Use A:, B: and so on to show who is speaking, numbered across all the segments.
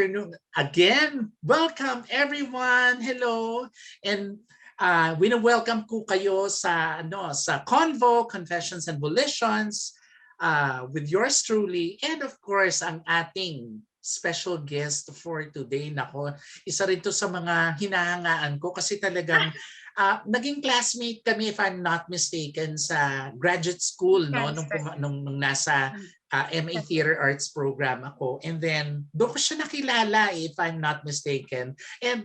A: afternoon again. Welcome everyone. Hello. And welcome ko kayo sa sa CONVO Confessions and Volitions with yours truly, and of course ang ating special guest for today. Nako, isa rin to sa mga hinahangaan ko kasi talagang naging classmate kami, if I'm not mistaken, sa graduate school, no, nung nasa MA Theater Arts program ako. And then doon ko siya nakilala, if I'm not mistaken. And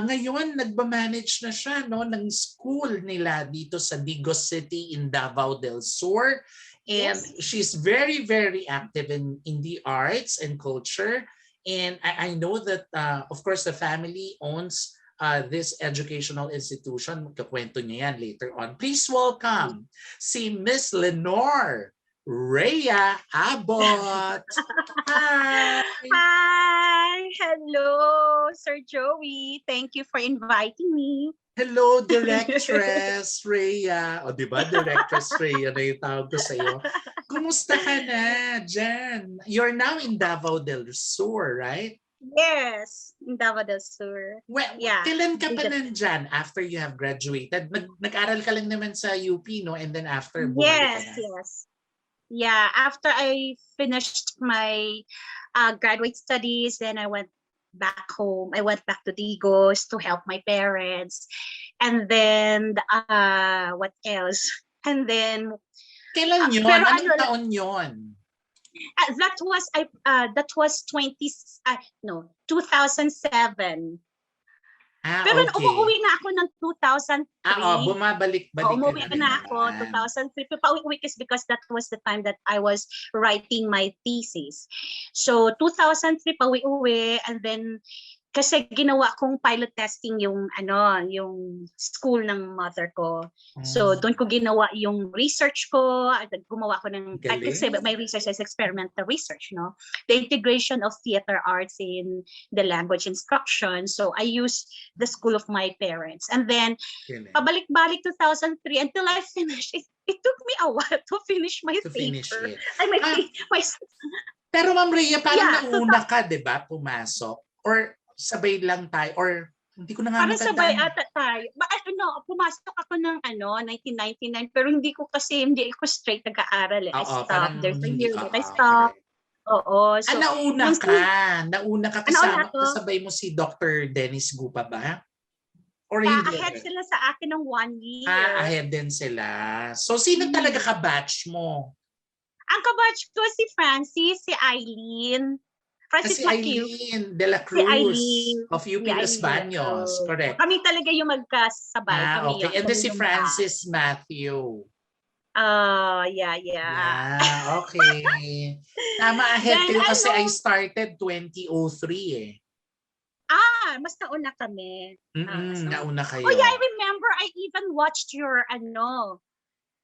A: ngayon nagba-manage na siya, no, ng school nila dito sa Digos City in Davao del Sur. And she's very, very active in the arts and culture. And I know that, of course, the family owns this educational institution. Magkakwento niya yan later on. Please welcome si Miss Lenore Rhea Abot. Hi!
B: Hi! Hello, Sir Joey. Thank you for inviting me.
A: Hello, Directress Rhea. O, di ba? Directress Rhea na yung tawag ko sa'yo. Kumusta ka na dyan? You're now in Davao del Sur, right?
B: Yes, in Davao del Sur.
A: Well, kailan ka pa nandyan after you have graduated? Nag-aral ka lang naman sa UP, no? And then after, bumalik ka na.
B: Yes. Yeah, after I finished my graduate studies, then I went back home. I went back to Digos to help my parents. And then, what else? And then...
A: Kailan yun? Anong taon yun?
B: That was 2007. Pero
A: okay.
B: umuwi na ako ng 2003.
A: Bumabalik-balik
B: umuwi na ako 2003. Pauwi is because that was the time that I was writing my thesis. So 2003 pauwi-uwi, and then kasi ginawa kong pilot testing yung school ng mother ko. So doon ko ginawa yung research ko. Gumawa ko ng, kasi my research is experimental research, no? The integration of theater arts in the language instruction. So I used the school of my parents. And then pabalik-balik 2003 until I finished it. It took me a while to finish my paper.
A: Pero Ma'am Rhea, parang nauna ka, di ba, pumasok? Or sabay lang tayo, or hindi ko na nga matandaan.
B: Parang sabay ata tayo. Pumasok ako ng 1999, pero hindi ko ako straight nag-aaral. I stopped. There's a year that I stopped. Oo. So,
A: nauna ka kasabay mo si Dr. Dennis Gupa ba? Or hindi?
B: Ahead sila sa akin ng 1 year.
A: Ahead din sila. So, sino talaga ka-batch mo?
B: Ang ka-batch ko si Francis, si Eileen,
A: Si Eileen de la Cruz of UP Los Baños. Correct.
B: Kami talaga yung magkasabay.
A: Okay. And then si Francis Matthew.
B: Yeah.
A: Okay. Tama, ahead kayo kasi I started 2003 eh.
B: Mas nauna kami.
A: Nauna kayo.
B: Oh yeah, I remember I even watched your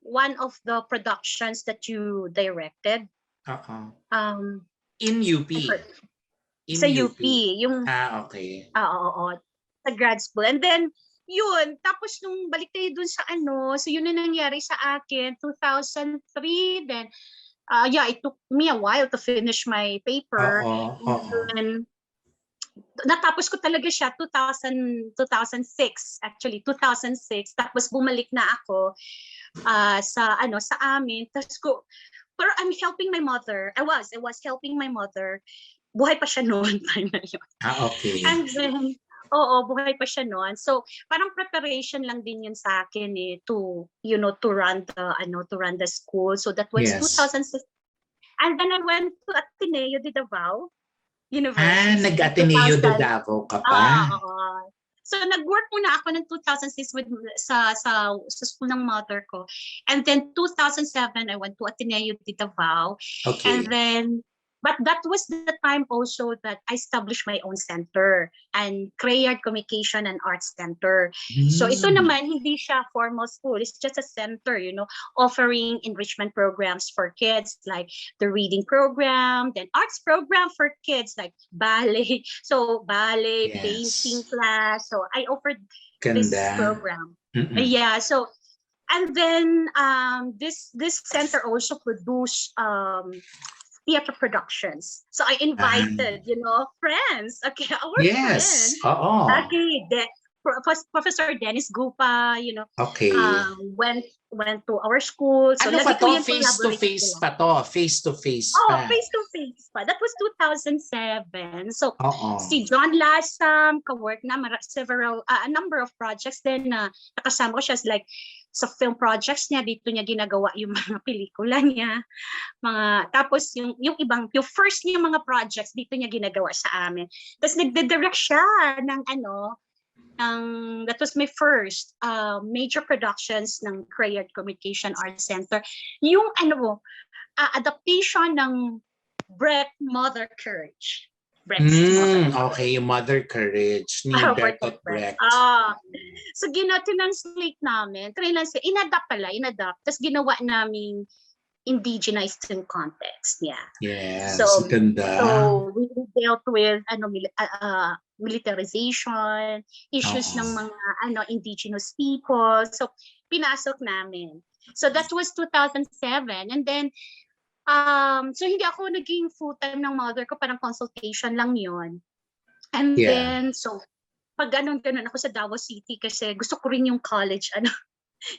B: one of the productions that you directed.
A: In UP.
B: Sa UP. Yung,
A: okay.
B: Oo. Sa grad school. And then, yun. Tapos nung balik tayo dun sa so yun na nangyari sa akin. 2003. Then, it took me a while to finish my paper. And natapos ko talaga siya 2006. Actually, 2006. Tapos bumalik na ako sa amin. Tapos pero I'm helping my mother. I was helping my mother. Buhay pa siya noon time na yun.
A: Okay.
B: And then, buhay pa siya noon. So, parang preparation lang din yun sa akin to run the school. So that was 2006. And then I went to Ateneo de Davao University.
A: Nag-Ateneo de Davao ka pa?
B: So nag-work muna ako ng 2006 sa school ng mother ko. And then 2007 I went to Ateneo de Davao.
A: Okay.
B: And then but that was the time also that I established my own center and Creative Communication and Arts Center. So ito naman hindi siya formal school. It's just a center, offering enrichment programs for kids like the reading program, then arts program for kids like ballet. So ballet, painting class. So I offered this program. Yeah, so and then this center also produced theater productions. So I invited, friends. Okay, our
A: Yes.
B: friends.
A: Oo.
B: Okay, Professor Dennis Gupa,
A: Okay.
B: went to our school. So
A: Ano pa
B: lagi ko
A: to?
B: yung
A: Face-to-face
B: collaboration.
A: pa to? Face-to-face
B: Oh,
A: pa?
B: face-to-face pa. That was 2007. So
A: Oo.
B: si John Lasam, ka-work na a number of projects. Then nakasama ko siya like sa film projects niya, dito niya ginagawa yung mga pelikula niya. Tapos yung first niya mga projects, dito niya ginagawa sa amin. Tapos nagde-direct siya ng that was my first major productions ng Creative Communication Arts Center. Yung adaptation ng Brecht Mother Courage.
A: Okay, yung Mother Courage ni Bertolt Brecht.
B: So tinanslate namin, inadapt. Tapos ginawa namin indigenized in context. Yeah.
A: Yes,
B: so
A: ganda.
B: So we dealt with militarization, issues ng mga indigenous people. So pinasok namin. So that was 2007, and then so hindi ako naging full-time ng mother ko, parang consultation lang yon. And then so pag ganun ako sa Davao City kasi gusto ko rin yung college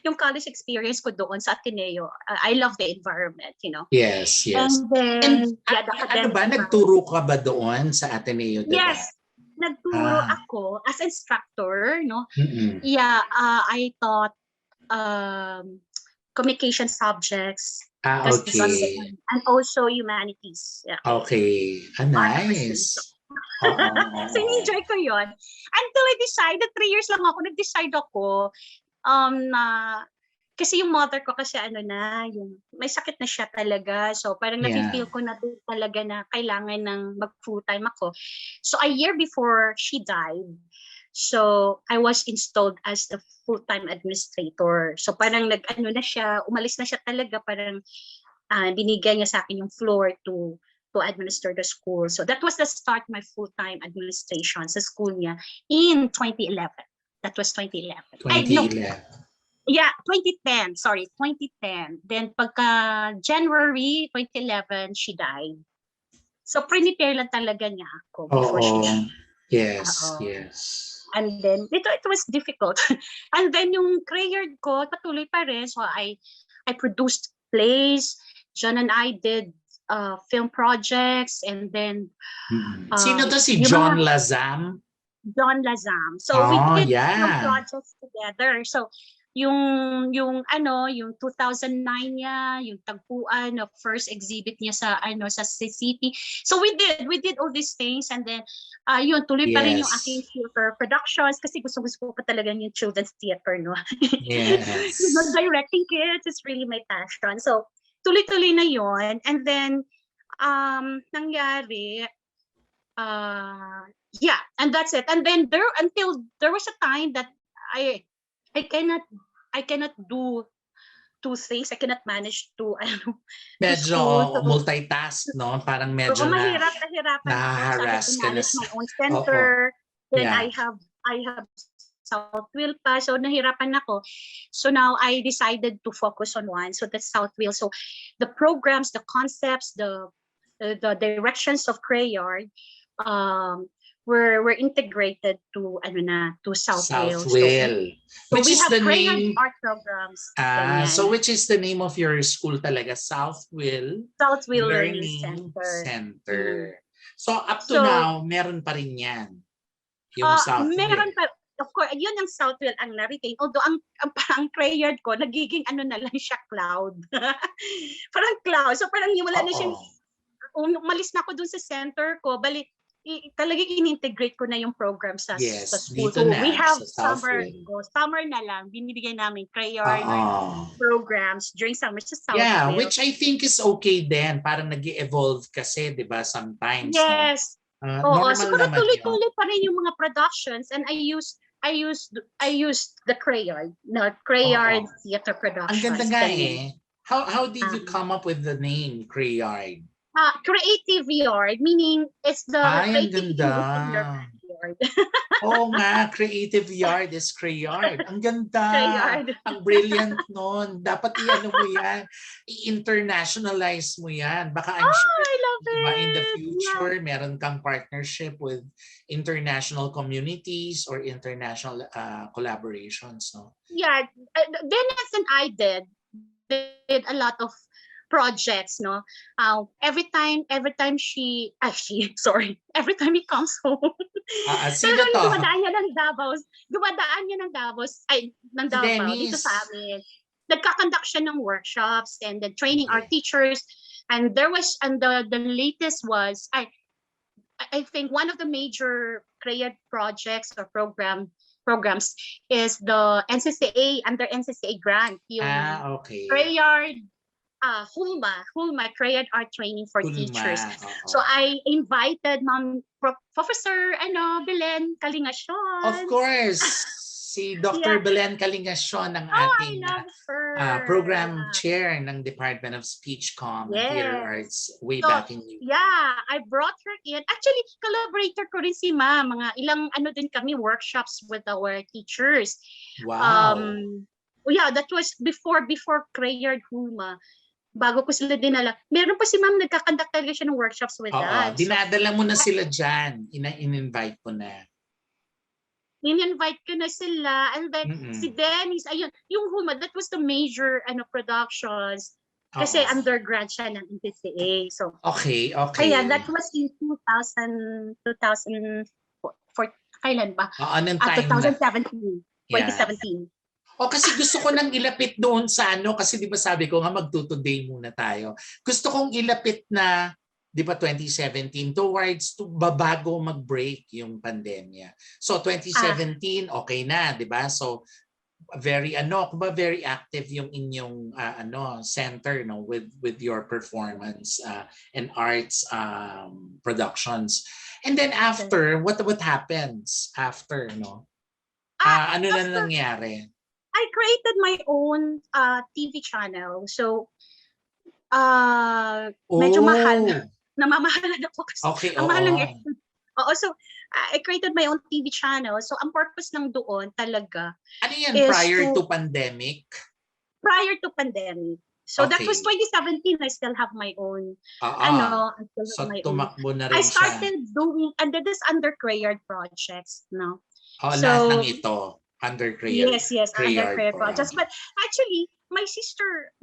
B: yung college experience ko doon sa Ateneo. I love the environment,
A: Yes.
B: And then
A: nagturo ka ba doon sa Ateneo?
B: Yes. Nagturo ako as instructor, no?
A: Yeah,
B: I taught communication subjects.
A: Okay.
B: And also humanities. Yeah.
A: Okay. Nice.
B: So enjoy ko yon until I decided 3 years lang ako nag-decide ako na kasi yung mother ko kasi yung may sakit na siya talaga, so parang nafe-feel ko na talaga na kailangan ng mag full time ako. So a year before she died, so I was installed as the full-time administrator. So parang umalis na siya talaga, parang binigay niya sa akin yung floor to administer the school. So that was the start of my full-time administration sa school niya in 2011. That was 2011. 2010. Sorry, 2010. Then pagka January 2011, she died. So prepare lang talaga niya ako before she died.
A: Yes.
B: And then it was difficult. And then yung career ko patuloy pa rin. So I produced plays. John and I did film projects, and then
A: sino to si John Lazam?
B: John Lazam. So we did film projects together. So yung 2009 niya, yung tagpuan of first exhibit niya sa city. So we did all these things, and then tuloy pa rin yung aking theater productions kasi gusto ko pa talaga yung children's theater, no.
A: Yes.
B: Directing kids is really my passion. So tuloy-tuloy na yon, and then nangyari and that's it. And then there was a time that I cannot do two things. I cannot manage to
A: medyo multitask, no? Parang medyo
B: nahirapan
A: na-harass
B: ako.
A: ka na.
B: I manage my own center. Then I have Southwell pa. So nahirapan ako. So now I decided to focus on one. So that's Southwell. So the programs, the concepts, the directions of Crayard were integrated to Southwell. So
A: which
B: we
A: is
B: have
A: the
B: Crayard
A: name
B: art programs.
A: So which is the name of your school talaga? Southwell Learning Center. So up to now, meron pa rin yan. Yung Southwell.
B: Meron pa. Of course, yun ang Southwell ang na-retain. Although ang Crayard ko, nagiging na lang siya cloud. Parang cloud. So parang wala na siya. Umalis na ako dun sa center ko. Bali, talagang in-integrate ko na yung program sa school. So we have summer na lang, binibigyan namin Crayard programs during summer sa Southwell.
A: Yeah, which I think is okay din. Parang nag-evolve kasi, di ba, sometimes.
B: Yes.
A: Normal
B: so
A: naman
B: tuloy-tuloy pa rin yung mga productions, and I used the Crayard, theater productions.
A: Ang ganda nga eh. How did you come up with the name Crayard?
B: Creative yard, meaning it's the creative
A: ganda.
B: yard.
A: Oo nga, creative yard is Crayard. Ang ganda.
B: Crayard.
A: Ang brilliant nun. Dapat i-ano mo yan. I-internationalize mo yan. Baka I'm
B: Oh,
A: sure,
B: I love
A: diba, in the
B: it. Yeah.
A: future, meron kang partnership with international communities or international collaborations. No?
B: Yeah, Dennis and I did a lot of projects, no. Every time every time he comes home,
A: Sino
B: talagang
A: to?
B: dumadaan niya ng
A: Si
B: Davao dito
A: Dennis.
B: sa amin. Nagkakandak siya ng workshops and then training our
A: Okay.
B: teachers, and the latest was I think one of the major creative projects or programs is the NCCA, under NCCA grant, yung
A: Okay.
B: Crayard Hulma Crayard Art Training for
A: Hulma,
B: Teachers.
A: oo.
B: So I invited Professor Belen Kalingasyon.
A: Of course, si Dr.
B: Yeah.
A: Belen Kalingasyon ang
B: I
A: ating
B: love her.
A: program chair ng Department of Speech, Com, and Theater
B: Yes.
A: Arts way
B: So,
A: back in
B: yeah, I brought her in. Actually, collaborator ko rin si Ma. Mga ilang din kami workshops with our teachers.
A: Wow.
B: Yeah, that was before Crayard Hulma. Bago ko sila dinala. Meron pa si Ma'am, nagkakandak talaga siya ng workshops with us.
A: Dinadala mo na sila dyan. In-invite ko na.
B: In-invite ko na sila. And then si Dennis, ayun, yung Huma, that was the major productions. Kasi undergrad siya ng NPCA. So,
A: okay.
B: Kaya that was in 2004, kailan ba?
A: Anong time
B: 2017.
A: Yeah.
B: 2017.
A: Kasi gusto ko nang ilapit doon sa kasi di ba sabi ko nga magtutoday muna tayo. Gusto kong ilapit na, di ba 2017, towards bago mag-break yung pandemya. So 2017, okay na, di ba? So very very active yung inyong center, no, with your performance and arts productions. And then after, what happens after, no? Ano na nangyari?
B: I created my own TV channel. So, medyo mahal. Namamahalan ako kasi.
A: Okay,
B: ang mahal ng so I created my own TV channel. So, ang purpose lang doon talaga.
A: Ano yan, prior to pandemic?
B: Prior to pandemic. So, that was 2017. I still have my own.
A: So, tumakbo na rin
B: I started doing under Crayard projects, no?
A: Lahat ng ito. Under Crayard.
B: Yes, under Crayard projects. But actually, my sister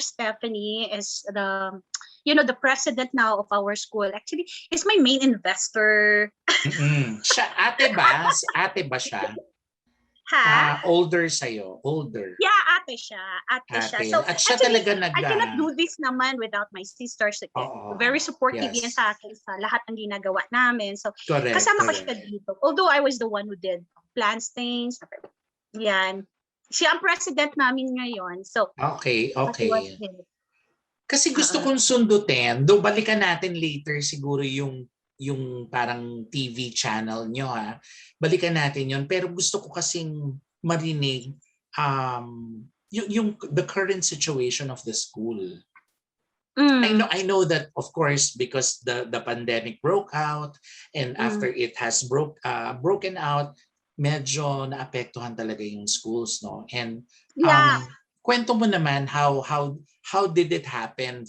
B: Stephanie is the president now of our school. Actually, is my main investor.
A: Siya, ate ba siya?
B: Ha?
A: Older sa'yo? Older?
B: Yeah, ate siya. So,
A: at siya
B: actually,
A: talaga
B: I cannot do this naman without my sisters. Very supportive yan sa akin sa lahat ng ginagawa namin. So, kasama ko siya dito. Although I was the one who did plans things. Yan. Siya ang president namin ngayon. So,
A: okay. Kasi gusto kong sundutin, balikan natin later siguro yung parang TV channel nyo, balikan natin yon. Pero gusto ko kasing marinig yung the current situation of the school. I know that, of course, because the pandemic broke out, and after it has broken out, medyo naapektuhan talaga yung schools, no? And kwento mo naman how did it happen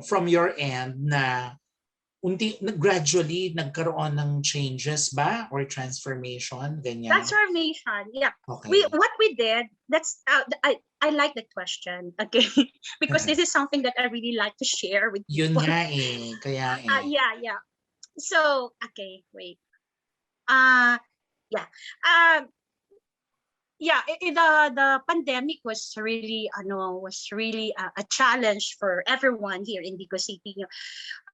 A: from your end na gradually nagkaroon ng changes ba or transformation, ganyan?
B: Transformation, yeah.
A: Okay.
B: What we did, that's I like that question, okay? Because this is something that I really like to share with
A: Yun
B: people.
A: nga kaya
B: Yeah. So, okay, wait. The pandemic was really a challenge for everyone here in Bicol City,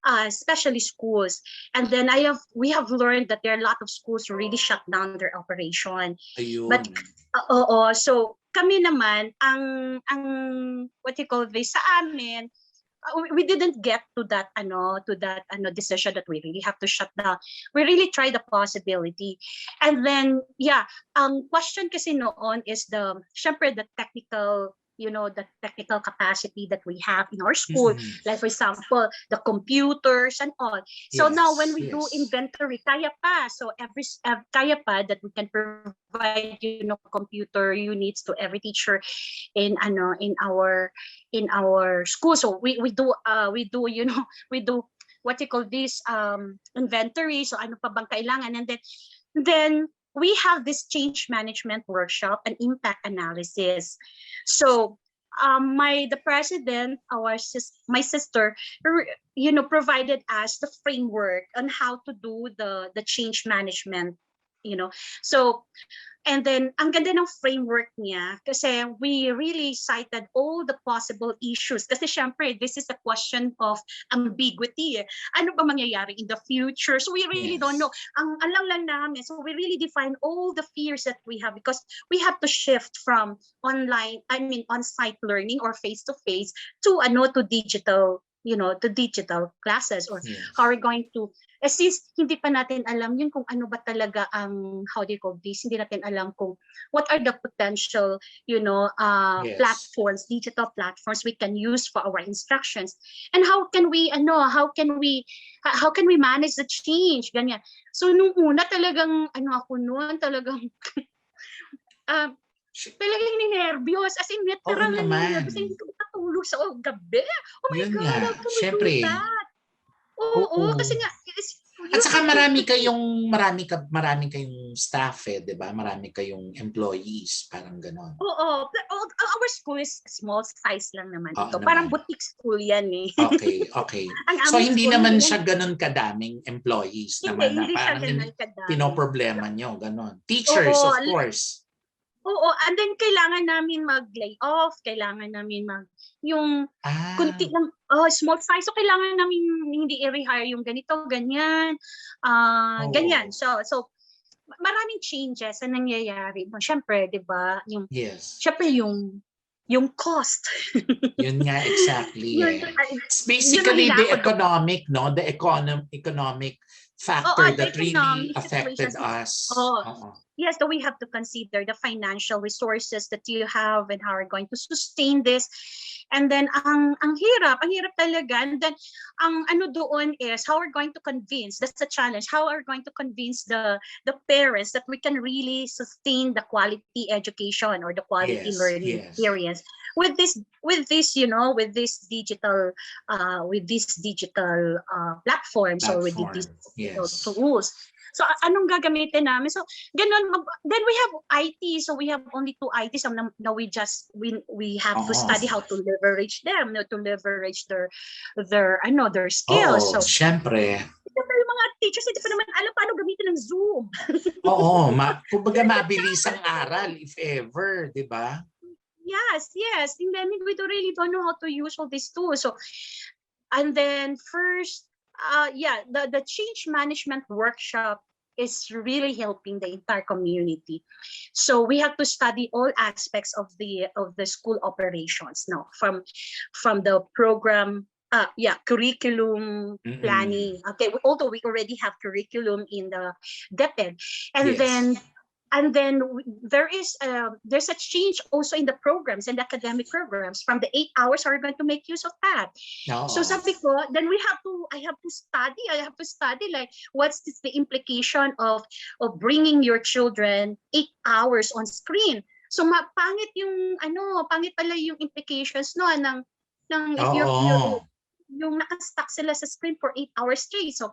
B: especially schools. And then we have learned that there are a lot of schools who really shut down their operation.
A: Ayun.
B: But so kami naman ang what you call this sa amin, we didn't get to that decision that we really have to shut down. We really tried the possibility. And then question kasi noon is syempre the technical the technical capacity that we have in our school, like for example, the computers and all. So now when we do inventory, kaya pa. So kaya pa that we can provide, computer units to every teacher in our school. So we do what you call this inventory. So ano pa bang kailangan? And then we have this change management workshop and impact analysis. So the president, my sister, provided us the framework on how to do the change management. So, and then ang ganda ng framework niya kasi we really cited all the possible issues kasi syempre this is a question of ambiguity. Ano ba mangyayari in the future? So we really don't know. Ang alam lang namin, so we really define all the fears that we have because we have to shift from on-site learning or face-to-face to digital, to digital classes or how we're going to since hindi pa natin alam yun kung ano ba talaga ang how do you call this, hindi natin alam kung what are the potential platforms, digital platforms we can use for our instructions and how can we manage the change ganyan. So nung una talagang talagang talagang ninervyos as in literal na ninervyos hindi ko matulog sa gabi. Oh my
A: yun
B: God,
A: nga.
B: how can we
A: Siyempre,
B: do that? Oo, kasi nga
A: at saka marami kayong staff 'di ba? Marami kayong employees, parang gano'n.
B: Oo, our school is small size lang naman ito.
A: Naman.
B: Parang boutique school yan eh.
A: Okay. So hindi naman siya gano'n kadaming employees naman na parang pinoproblema nyo, gano'n. Teachers, of course.
B: Oo, and then kailangan namin mag-lay off, kailangan namin kunti lang, small size. So kailangan namin hindi i-rehire yung ganito, ganyan. Ganyan. So maraming changes na nangyayari. Siyempre, 'di ba? Siyempre yung cost.
A: Yun nga exactly. It's basically the economic, the economic factor that really affected us.
B: Yes, so we have to consider the financial resources that you have and how we're going to sustain this. And then ang hirap talaga. And then ang doon is how we're going to convince, that's the challenge, how are we going to convince the parents that we can really sustain the quality education or the quality learning experience with this digital platforms or with these digital tools. So anong gagamitin namin? So ganun. Then we have IT. So we have only 2 IT. So now we have to study how to leverage them, to leverage their skills. So
A: syempre.
B: Yung mga teachers hindi pa naman alam paano gamitin ng Zoom.
A: Kumbaga mabilis ang aral if ever, 'di ba?
B: Yes. And then we really don't know how to use all these tools. So and then first the change management workshop is really helping the entire community. So we have to study all aspects of the school operations now, from the program, curriculum planning. Okay, although we already have curriculum in the DepEd, and then there's a change also in the programs and the academic programs. From the 8 hours, are we going to make use of that? So sabi ko, then I have to study like what's the implication of bringing your children 8 hours on screen. So pangit pala yung implications ng if yung naka-stuck sila sa screen for 8 hours straight. So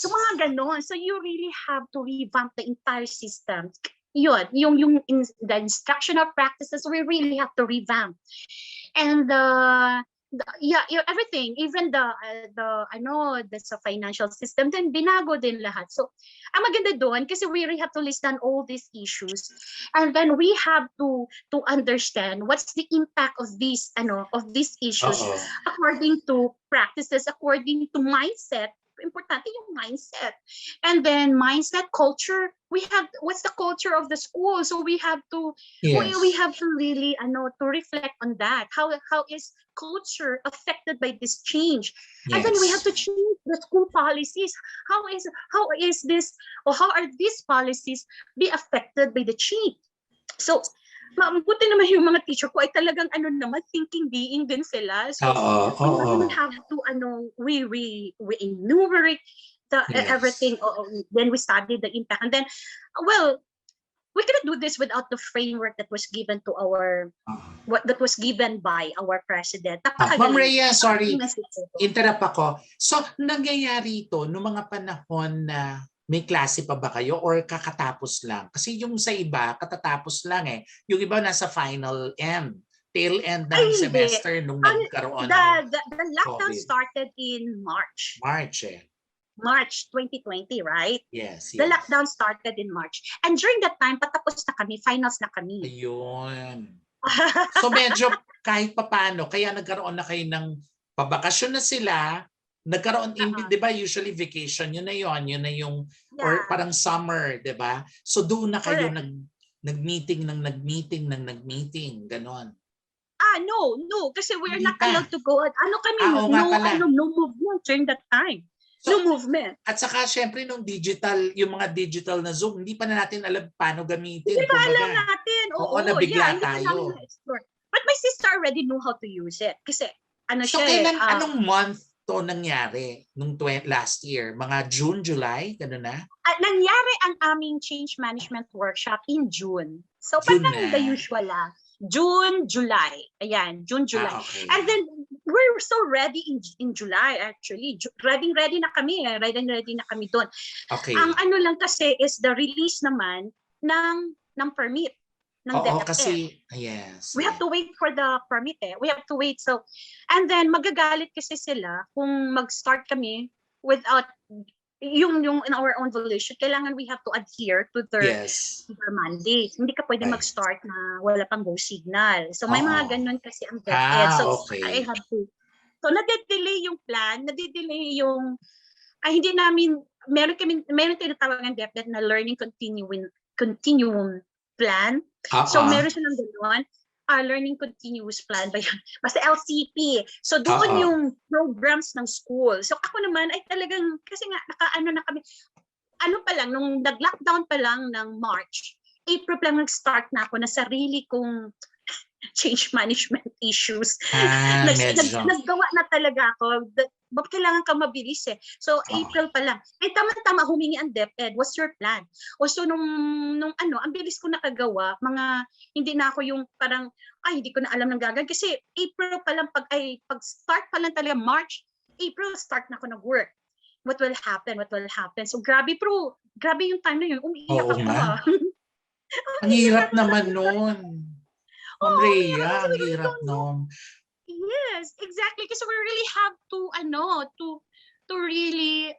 B: mga ganon. So you really have to revamp the entire system. Yun, yung the instructional practices, we really have to revamp. And everything, even that's a financial system, then binago din lahat. So ang maganda doon kasi we really have to list down all these issues, and then we have to understand what's the impact of these issues according to practices, according to mindset. Importante yung mindset. And then mindset, culture, what's the culture of the school? So we have to we have to really to reflect on that. How is culture affected by this change? And then we have to change the school policies. How are these policies be affected by the change? So Buti naman yung mga teacher ko ay talagang thinking being din sila. So we have to we enumerate everything. Then we studied the impact, and then we cannot do this without the framework that was given to that was given by our president.
A: Ma'am Rhea, sorry, interrupt ako. So nangyayari ito noong mga panahon na may klase pa ba kayo or kakatapos lang? Kasi yung sa iba, katatapos lang eh. Yung iba nasa final end, tail end ng semester nung nagkaroon ng
B: the lockdown
A: COVID.
B: started in March. March 2020, right?
A: Yes.
B: The lockdown started in March. And during that time, patapos na kami, finals na kami.
A: Ayun. So medyo kahit papano, kaya nagkaroon na kayo ng pabakasyon na sila, nagkaroon, di ba, usually vacation, yun na yung, or parang summer, di ba? So doon na kayo nag-meeting, ganon.
B: No, kasi we're not allowed to go. No movement during that time. So, no movement.
A: At saka syempre nung yung mga digital na Zoom, hindi pa na natin alam paano gamitin.
B: Hindi pa alam natin. Oo,
A: nabigla tayo.
B: But my sister already knew how to use it. Kasi
A: kailan, anong month to nangyari nung last year? Mga June, July? Gano'n na?
B: Nangyari ang aming change management workshop in June. So parang the usual lang. June, July. Ayan, June, July.
A: Okay.
B: And then we're so ready in July actually. Ready na kami. Ready na kami doon.
A: Okay.
B: Ang lang kasi is the release naman ng permit.
A: Kasi, yes.
B: We have to wait for the permit We have to wait. So, and then magagalit kasi sila kung mag-start kami without yung in our own volition. Kailangan we have to adhere to their mandate. Hindi ka pwede mag-start na wala pang go signal. So, may mga ganun kasi ang DepEd. So, I have to. So, nade-delay yung plan. Nade-delay yung, hindi namin, meron tinatawag ng DepEd na learning continuum plan. So meron siya ng gano'n, learning continuous plan ba yun? Basta LCP. So doon yung programs ng school. So ako naman ay talagang, kasi nga na kami, pa lang, nung nag-lockdown pa lang ng March, April pa lang nag-start na ako na sarili kong change management issues. Naggawa na talaga ako. Kailangan ka mabilis So, April pa lang. Tama-tama, humingi ang DepEd. What's your plan? So, nung ang bilis ko nakagawa, hindi na ako yung parang, hindi ko na alam ng gagawin. Kasi April pa lang, pag-start pa lang talaga, March, April, start na ako nag-work. What will happen? So, grabe yung time na yun. Umiiyak ako.
A: Ang hirap naman nun. Ma'am Rhea, ang hirap nun.
B: Yes, exactly. Kasi we really have to to really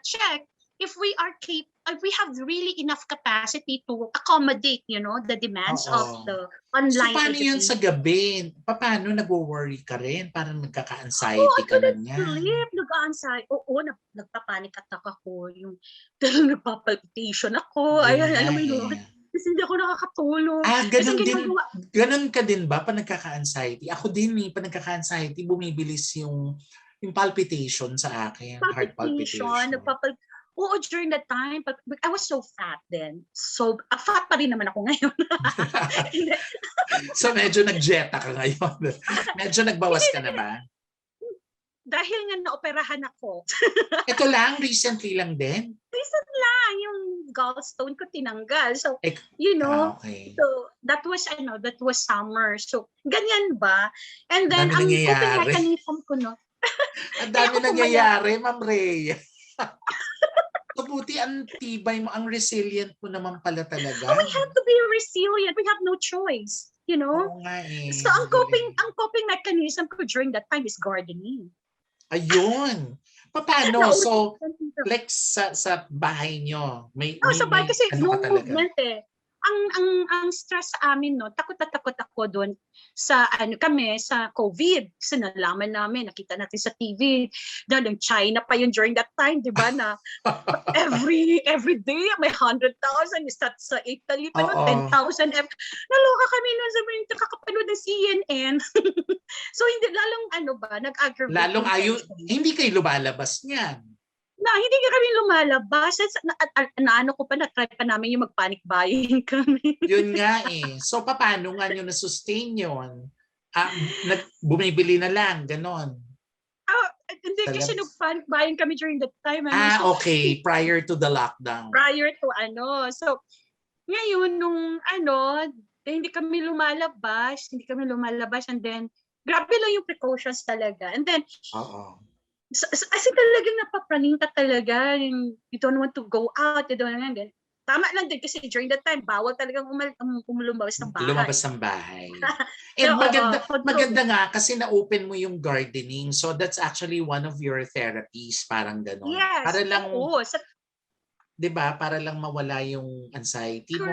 B: check if we have really enough capacity to accommodate, the demands of the online.
A: So paano yan sa gabi? Paano nag-worry ka rin? Parang nagkaka-anxiety ka na niya.
B: Nag-anxiety. Oo, nagpapanik attack ako. Yung nagpapalpitation ako. Ayan, alam mo yun. Kasi hindi ako nakakatulog.
A: Ganun ka din ba pa nagkaka-anxiety? Ako din pa nagkaka-anxiety, bumibilis yung palpitation sa akin. Heart palpitation.
B: Oo, during that time, but I was so fat then. So, fat pa rin naman ako ngayon.
A: So, medyo nag-jeta ka ngayon. Medyo nagbawas ka na ba?
B: Dahil nga naoperahan ako.
A: Ito lang, recently lang din?
B: Recent lang, yung gallstone ko tinanggal. So,
A: okay.
B: So that was summer. So, ganyan ba? And then, ang coping mechanism ko,
A: Ang dami nangyayari, Ma'am Rhea. Mabuti ang tibay mo, ang resilient mo naman pala talaga.
B: We have to be resilient. We have no choice.
A: Oo nga
B: So, ang coping mechanism ko during that time is gardening.
A: Ayun. Paano? So, like sa bahay nyo,
B: sa bahay kasi no movement Ang stress sa amin, takot na takot ako doon sa kami sa COVID. Kasi nalaman namin, nakita natin sa TV, na ng China pa yun during that time, di ba, na every day may 100,000, is that sa Italy pa 10,000. Naloka kami nun sa mga kakapanood ng CNN. So hindi, lalong nag-aggravate.
A: Lalong hindi kayo lumalabas niyan.
B: na hindi ka kami lumalabas. Naano ko pa, na-try pa namin yung mag-panic buying kami.
A: Yun nga eh. So, paano nga nyo na-sustain yun? Bumibili na lang, ganon.
B: Hindi kasi nag-panic buying kami during that time.
A: Okay. Prior to the lockdown.
B: Prior to So, ngayon, nung hindi kami lumalabas, and then, grabe lang yung precautions talaga. And then, as in talagang napapraning ka talaga. You don't want to go out. You don't want to. Tama lang din kasi during that time, bawal talagang lumabas ng bahay.
A: Lumabas ng bahay. And maganda nga kasi na-open mo yung gardening. So that's actually one of your therapies. Parang gano'n.
B: Yes.
A: Para lang, diba? Para lang mawala yung anxiety mo.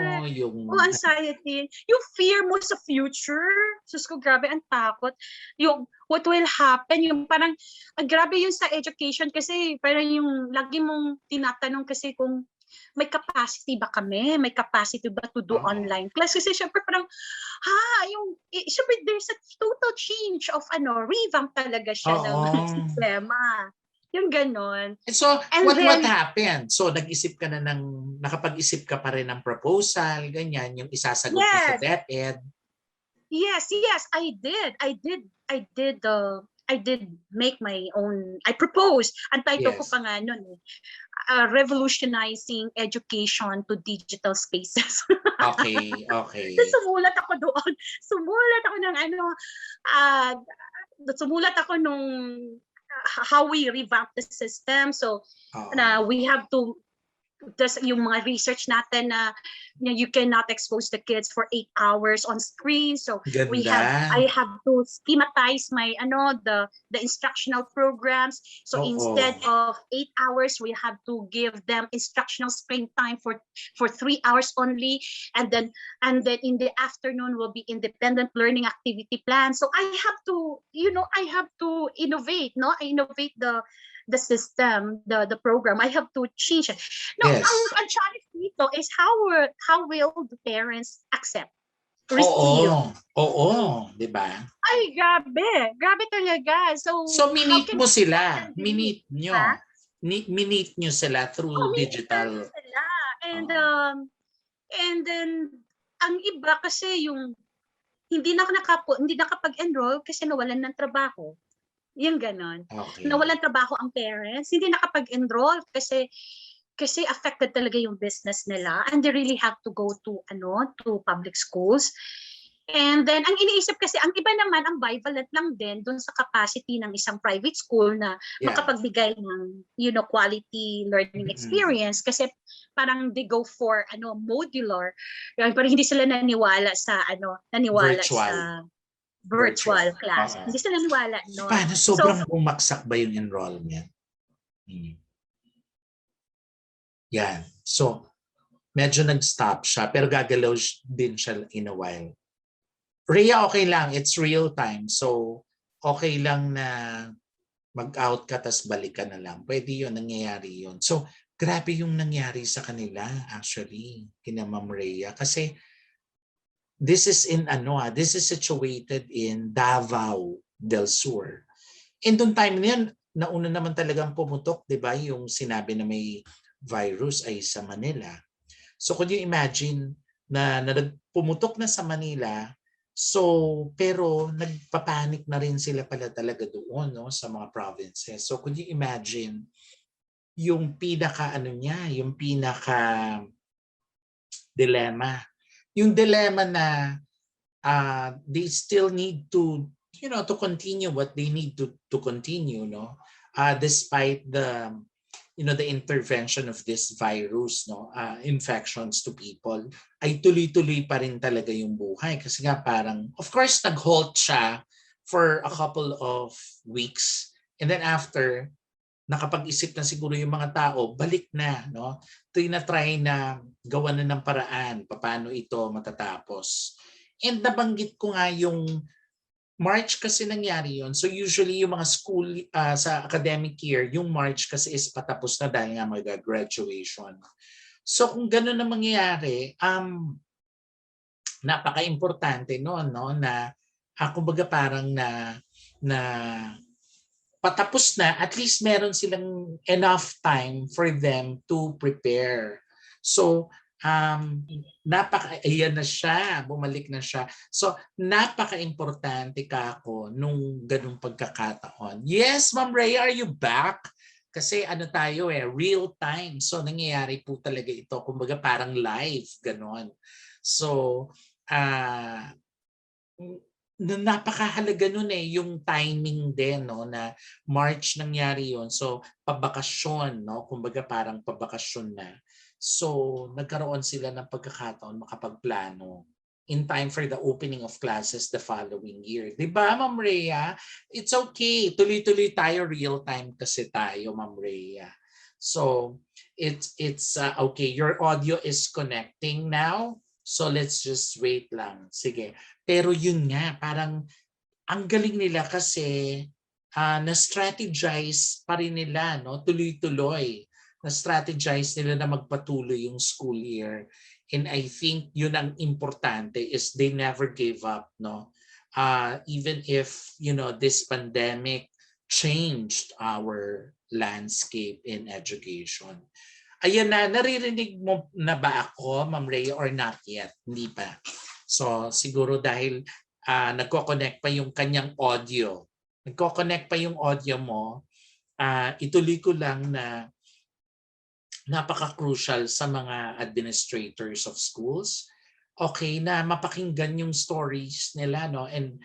B: Anxiety. Yung fear mo sa future. Sus ko, grabe, ang takot. Yung what will happen, yung parang, grabe yun sa education kasi parang yung lagi mong tinatanong kasi kung may capacity ba kami? May capacity ba to do online class? Kasi syempre parang, syempre there's a total change of revamp talaga siya ng sistema. Yung ganon.
A: So, what happened? So, nakapag-isip ka pa rin ng proposal, ganyan, yung isasagot mo sa DepEd.
B: Yes, I did. I did make my own. I proposed. Ang title ko pa nga nun Revolutionizing Education to Digital Spaces.
A: Okay.
B: Sumulat ako doon. Sumulat ako nung how we revamp the system. So, we have to, yung mga research natin na you cannot expose the kids for 8 hours on screen. So, I have to schematize my, the instructional programs. So, instead of 8 hours, we have to give them instructional screen time for 3 hours only. And then in the afternoon will be independent learning activity plan. So, I have to innovate, no? I innovate the system, the program. I have to change it. No, ang challenge dito is how will the parents accept? Receive.
A: Di ba?
B: Ay, grabe talaga. So
A: minute mo sila. Minute nyo. Minute nyo sila through digital.
B: Sila. And then ang iba kasi yung hindi nakapag-enroll kasi nawalan ng trabaho. Yung ganon.
A: Okay.
B: Nawalan trabaho ang parents, hindi nakapag-enroll kasi affected talaga yung business nila and they really have to go to public schools. And then ang iniisip kasi ang iba naman ang bivalent lang din doon sa capacity ng isang private school na makapagbigay ng quality learning experience kasi parang they go for modular pero hindi sila naniwala sa virtual class. Hindi sila naniwala. No?
A: Paano sobrang bumaksak ba yung enrollment? Yan. So, medyo nag-stop siya pero gagalaw din siya in a while. Rhea, okay lang. It's real time. So, okay lang na mag-out ka tas balik ka na lang. Pwede yun. Nangyayari yun. So, grabe yung nangyari sa kanila actually kina Ma'am Rhea. Kasi this is situated in Davao del Sur. And doon time na yan, nauna naman talagang pumutok, di ba? Yung sinabi na may virus ay sa Manila. So could you imagine na pumutok na sa Manila, pero nagpapanik na rin sila pala talaga doon sa mga provinces. So could you imagine yung pinaka dilemma. Yung dilemma na they still need to continue what they need to continue, despite the intervention of this virus, infections to people, ay tuloy-tuloy pa rin talaga yung buhay. Kasi nga parang, of course, nag-halt siya for a couple of weeks. And then after, nakapag-isip na siguro yung mga tao, balik na, tinatry na gawa na ng paraan, paano ito matatapos. And nabanggit ko nga yung March kasi nangyari yun. So usually yung mga school sa academic year, yung March kasi is patapos na dahil nga mag-graduation. So kung gano'n na mangyayari, napaka-importante na kumbaga parang na patapos na, at least meron silang enough time for them to prepare. So, ayan na siya, bumalik na siya. So, napaka-importante kako nung ganung pagkakataon. Yes, Ma'am Rhea, are you back? Kasi ano tayo real time. So, nangyayari po talaga ito. Kumbaga parang live, ganon. So, napakahalaga nun yung timing din, no, na March nangyari yon. So pabakasyon, no, kumbaga parang pabakasyon na. So nagkaroon sila ng pagkakataon makapagplano in time for the opening of classes the following year. 'Di ba, Ma'am Rhea? It's okay. Tuloy-tuloy tayo, real time kasi tayo, Ma'am Rhea. So it's okay. Your audio is connecting now. So let's just wait lang. Sige. Pero yun nga, parang ang galing nila kasi na-strategize pa rin nila, no? Tuloy-tuloy. Na-strategize nila na magpatuloy yung school year. And I think yun ang importante is they never gave up, no? Even if, this pandemic changed our landscape in education. Ayan na, naririnig mo na ba ako, Ma'am Rhea, or not yet? Hindi pa. So siguro dahil nagko-connect pa yung kanyang audio. Nagko-connect pa yung audio mo, ituloy ko lang na napaka-crucial sa mga administrators of schools. Okay, na mapakinggan yung stories nila, no? And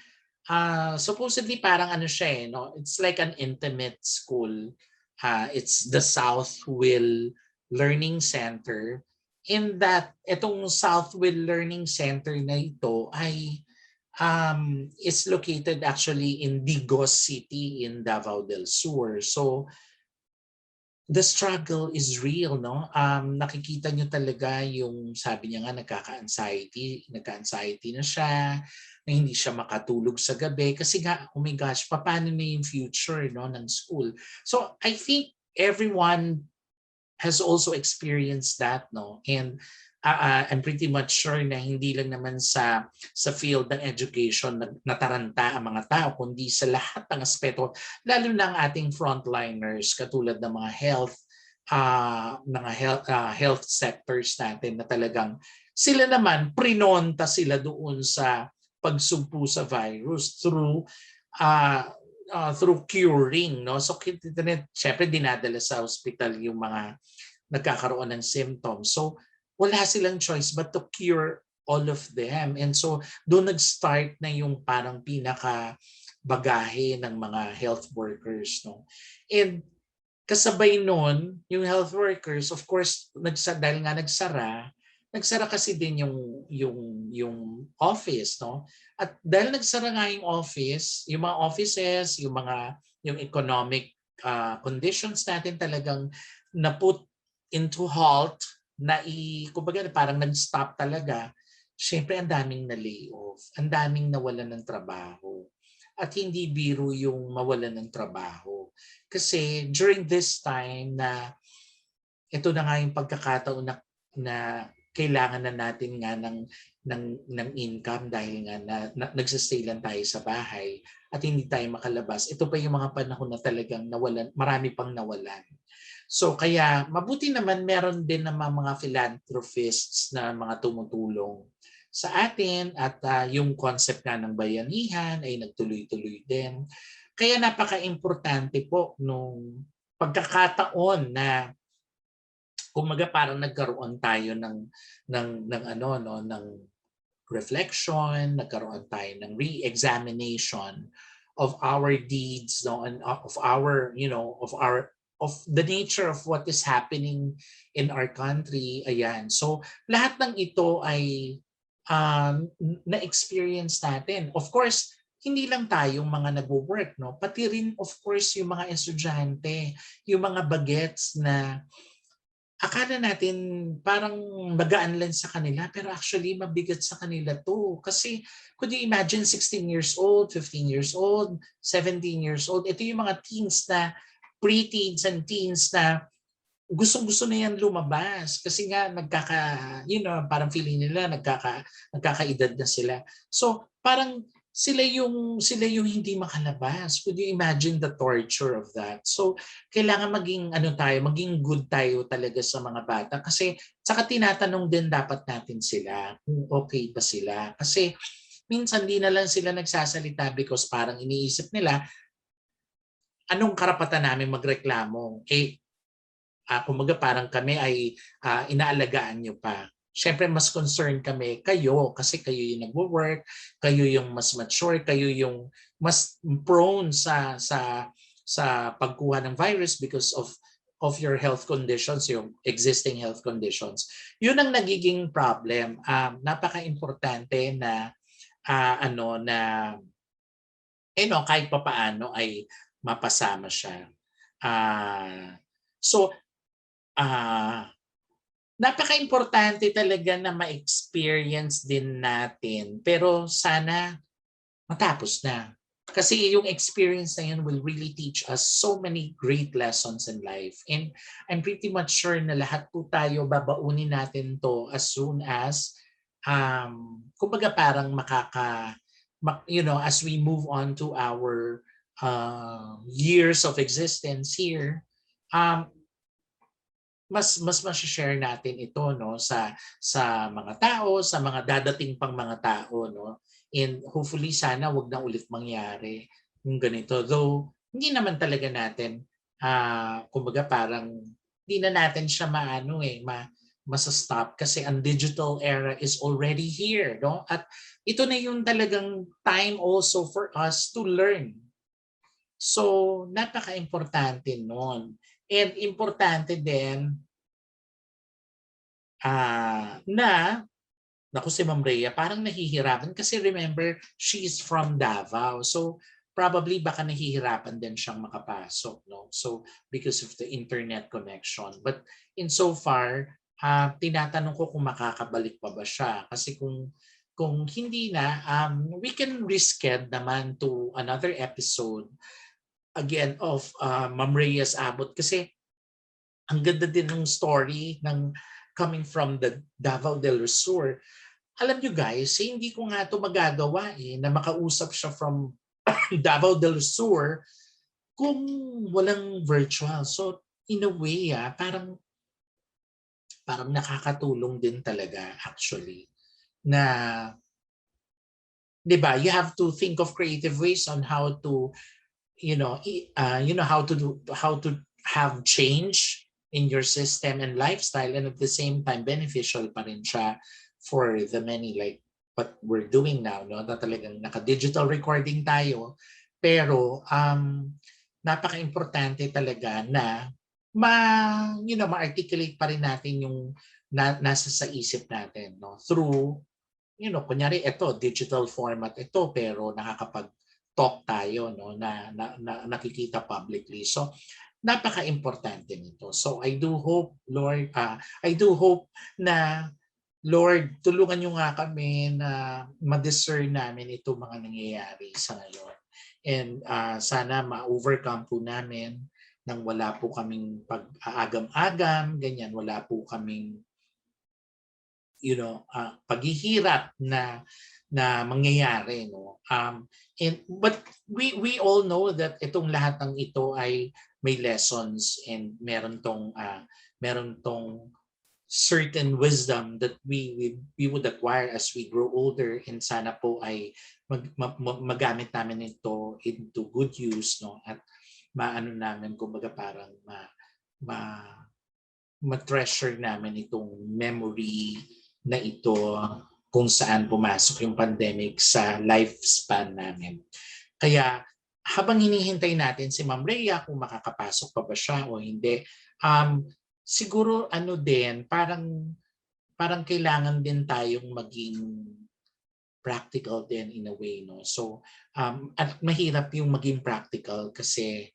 A: supposedly parang ano siya, no? It's like an intimate school. It's the Southwill Learning Center. In that, itong Southwill Learning Center na ito ay is located actually in Digos City in Davao del Sur. So the struggle is real, no? Nakikita nyo talaga yung sabi niya nga nagka-anxiety na siya, na hindi siya makatulog sa gabi kasi nga, oh my gosh, paano na yung future, no, ng school? So I think everyone has also experienced that, no? And I'm pretty much sure na hindi lang naman sa field ng education nataranta ang mga tao, kundi sa lahat ng aspeto, lalo na ang ating frontliners katulad ng mga health sectors natin na talagang sila naman prinonta sila doon sa pagsugpo sa virus through curing, no? So syempre dinadala sa hospital yung mga nagkakaroon ng symptoms. So wala silang choice but to cure all of them. And so doon nag-start na yung parang pinaka-bagahe ng mga health workers, no? And kasabay noon, yung health workers, of course, dahil nga nagsara kasi din yung office, no? At dahil nagsara nga yung office, yung mga offices, yung economic conditions natin talagang na-put into halt, kumbaga parang nag-stop talaga. Siyempre, ang daming na-layoff, ang daming nawalan ng trabaho. At hindi biro yung mawalan ng trabaho. Kasi during this time na ito na nga yung pagkakataon na kailangan na natin nga ng income dahil nga nagsistay lang tayo sa bahay at hindi tayo makalabas. Ito pa yung mga panahon na talagang nawalan, marami pang nawalan. So kaya mabuti naman meron din naman mga philanthropists na mga tumutulong sa atin at yung concept nga ng bayanihan ay nagtuloy-tuloy din. Kaya napaka-importante po nung pagkakataon na kumaga parang nagkaroon tayo ng reflection, nagkaroon tayo ng re-examination of our deeds, no, and of the nature of what is happening in our country. Ayan. So lahat ng ito ay na-experience natin. Of course, hindi lang tayong mga nagwo-work, no? Pati rin of course yung mga estudyante, yung mga bagets na akala natin parang magaan lang sa kanila pero actually mabigat sa kanila to. Kasi could you imagine 16 years old, 15 years old, 17 years old, ito yung mga teens na pre-teens and teens na gustong-gusto na yan lumabas kasi nga parang feeling nila nagkakaedad na sila. So parang sila yung hindi makalabas. Could you imagine the torture of that? So kailangan maging good tayo talaga sa mga bata kasi saka tinatanong din dapat natin sila kung okay ba sila. Kasi minsan di na lang sila nagsasalita because parang iniisip nila anong karapatan namin magreklamo. Kumbaga parang kami ay inaalagaan nyo pa. Siyempre mas concerned kami kayo kasi kayo yung nagwo-work, kayo yung mas mature, kayo yung mas prone sa pagkuha ng virus because of your health conditions, yung existing health conditions. Yun ang nagiging problem. Napaka-importante na kahit papaano ay mapasama siya. Napaka-importante talaga na ma-experience din natin. Pero sana matapos na. Kasi yung experience na yun will really teach us so many great lessons in life. And I'm pretty much sure na lahat po tayo babaunin natin to as soon as kumbaga parang as we move on to our years of existence here, mas ma-share natin ito sa mga tao, sa mga dadating pang mga tao, no? And hopefully sana wag na ulit mangyari yung ganito. Though hindi naman talaga natin kumbaga parang hindi na natin siya masa-stop kasi ang digital era is already here, no? At ito na yung talagang time also for us to learn. So napaka-importante nun. And importante din si Ma'am Rhea parang nahihirapan kasi remember, she's from Davao. So probably baka nahihirapan din siyang makapasok. No? So because of the internet connection. But in so far, tinatanong ko kung makakabalik pa ba siya. Kasi kung hindi na, we can reschedule naman to another episode again of Ma'am Rhea's Abot kasi ang ganda din ng story ng coming from the Davao del Sur. Alam nyo guys, hindi ko nga ito magagawa na makausap siya from Davao del Sur kung walang virtual. So in a way, parang nakakatulong din talaga actually na 'di ba? You have to think of creative ways on how to how to have change in your system and lifestyle, and at the same time beneficial pa rin siya for the many, like what we're doing now, no? Na talagang naka-digital recording tayo, pero napaka-importante talaga na ma-articulate pa rin natin yung nasa sa isip natin, no? Through kunyari ito digital format ito pero nakakapag-talk tayo, no, na nakikita publicly. So napaka-importante nito. So I do hope, Lord, na Lord, tulungan niyo nga kami na ma-discern namin itong mga nangyayari sa ngayon. And sana ma-overcome po namin nang wala po kaming pag-aagam-agam, ganyan, wala po kaming paghihirap na mangyayari, no. But we all know that itong lahat ng ito ay may lessons and meron tong certain wisdom that we would acquire as we grow older, and sana po ay magamit namin ito into good use, no, at maano namin kumbaga parang ma-treasure namin itong memory na ito kung saan pumasok yung pandemic sa lifespan namin. Kaya habang hinihintay natin si Ma'am Rhea kung makakapasok pa ba siya o hindi, siguro parang kailangan din tayong maging practical din in a way, no. So at mahirap yung maging practical kasi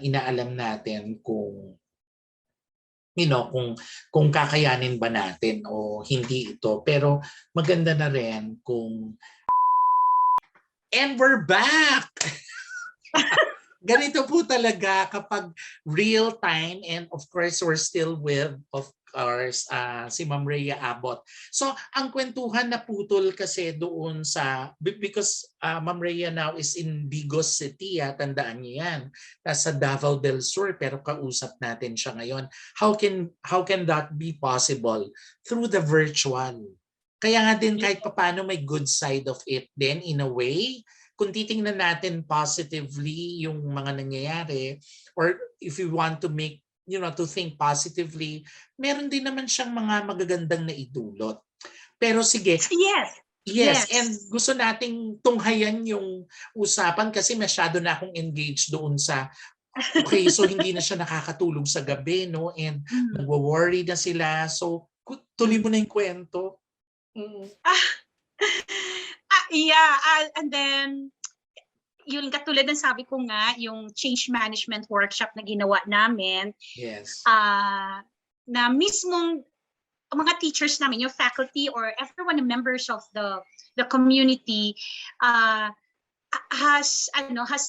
A: inaalam natin kung kung kakayanin ba natin o hindi ito. Pero maganda na rin kung and we're back. Ganito po talaga kapag real time, and of course we're still with or si Ma'am Rhea Abot. So ang kwentuhan na putol kasi doon sa, because Ma'am Rhea now is in Bigos City, tandaan niyo yan. Nasa Davao del Sur, pero kausap natin siya ngayon. How can that be possible? Through the virtual. Kaya nga din kahit papaano may good side of it din in a way. Kung titingnan natin positively yung mga nangyayari, or if you want to make, to think positively, meron din naman siyang mga magagandang naidulot. Pero sige. Yes. And gusto nating tunghayan yung usapan kasi masyado na akong engaged doon sa, okay, so hindi na siya nakakatulog sa gabi, no? And nagwo-worry na sila. So, tuloy mo na yung kwento.
B: And then, yung katulad ng sabi ko nga, yung change management workshop na ginawa namin,
A: yes.
B: Na mismong mga teachers namin, yung faculty or everyone, the members of the community, has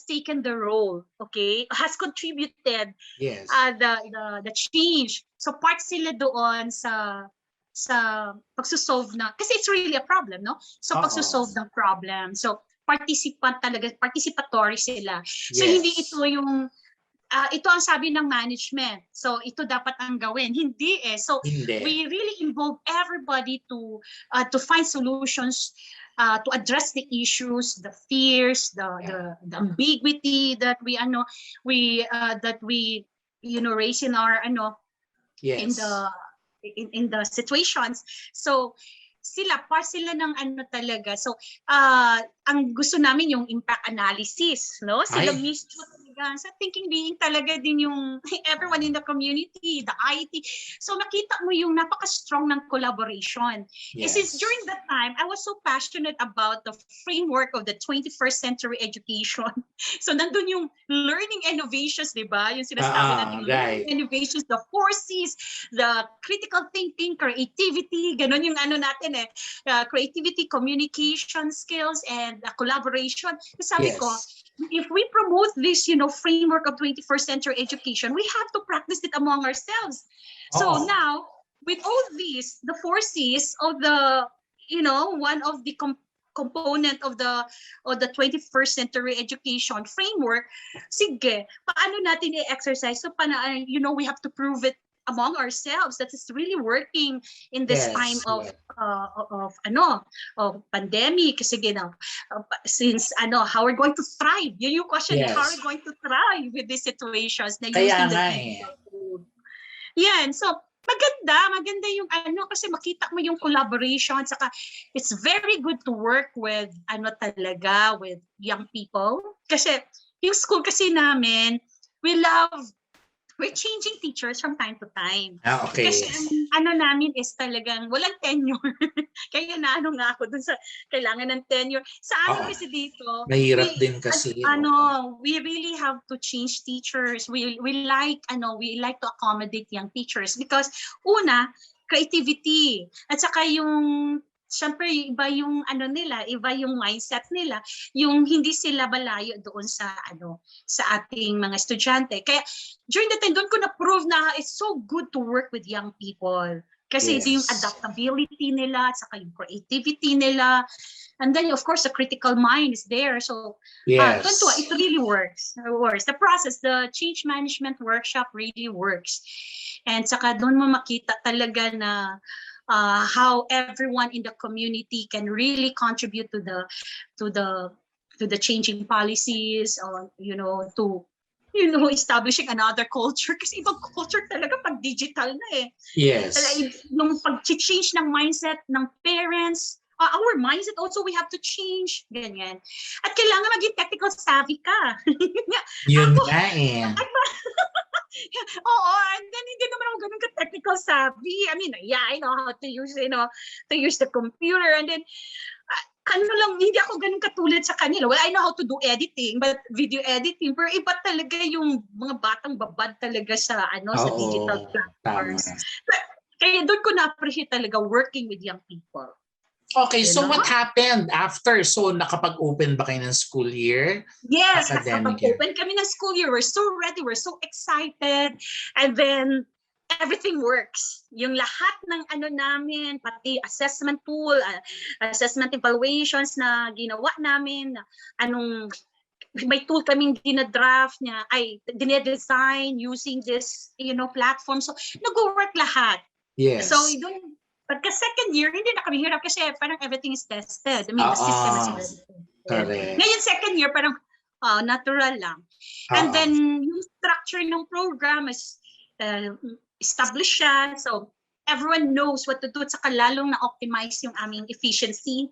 B: taken the role, okay, has contributed,
A: yes,
B: the change. So part sila doon sa pagsusolve na, kasi it's really a problem, no? So pagsusolve ng problem. So participatory sila. So hindi ito yung ito ang sabi ng management. So ito dapat ang gawin. Hindi eh. So we really involve everybody to find solutions, to address the issues, the fears, the ambiguity that we raise in our in the situations. So sila ng talaga. So ang gusto namin yung impact analysis, no? Sila mismo talaga sa thinking being talaga din yung everyone in the community, the IT. So makita mo yung napaka-strong ng collaboration. Yes. Since during that time, I was so passionate about the framework of the 21st century education. So nandun yung learning innovations, di ba? Yung sinasabi natin, learning innovations, the 4Cs, the critical thinking, creativity, ganun yung natin creativity, communication skills, and collaboration. Sabi ko, if we promote this, framework of 21st century education, we have to practice it among ourselves. So now, with all these, the 4Cs of the, one of the component of the 21st century education framework, sige, paano natin i-exercise? So, we have to prove it among ourselves that is really working in this time of pandemic. Kasi since how we're going to thrive? Yun yung question, how are we going to thrive with these situations na using the digital tool? Yan, so maganda yung kasi makita mo yung collaboration, saka it's very good to work with with young people. Kasi yung school kasi namin, we're changing teachers from time to time.
A: Okay.
B: Kasi namin is talagang walang tenure. Kaya nga ako dun sa kailangan ng tenure. Sa amin kasi dito,
A: mahirap din kasi.
B: We really have to change teachers. We like to accommodate young teachers because una, creativity. At saka yung siyempre, iba yung iba yung mindset nila, yung hindi sila malayo doon sa ating mga estudyante. Kaya during the time doon ko na-prove na it's so good to work with young people. Kasi yung adaptability nila, at saka yung creativity nila. And then, of course, the critical mind is there. So, it really works. The process, the change management workshop really works. And saka doon mo makita talaga na how everyone in the community can really contribute to the changing policies, or to establishing another culture, kasi ibang culture talaga pag digital na eh.
A: Yes.
B: Yung pag-change ng mindset ng parents, our mindset also we have to change, ganyan. At kailangan maging technical savvy ka.
A: Yun nga eh.
B: And then hindi naman ako ganun ka-technical savvy. I mean, I know how to use, to use the computer, and then hindi ako ganun katulad sa kanila. Well, I know how to do editing, but video editing, pero iba talaga yung mga batang babad talaga sa sa digital platforms. Kaya doon ko na-appreciate talaga working with young people.
A: Okay, so what happened after? So nakapag-open ba kayo ng school year?
B: Yes, nakapag-open kami ng school year. We're so ready, we're so excited. And then everything works. Yung lahat ng ano namin, pati assessment tool, assessment evaluations na ginawa namin, may tool kaming dinadraft niya, dinedesign using this, platform. So, nag-work lahat.
A: Yes.
B: So, pagka second year, hindi na kami hirap kasi parang everything is tested. I mean, the system is already tested.
A: Correct.
B: Ngayon, second year, parang natural lang. And then, yung structure ng program is established siya. So, everyone knows what to do. At saka lalong na-optimize yung aming efficiency.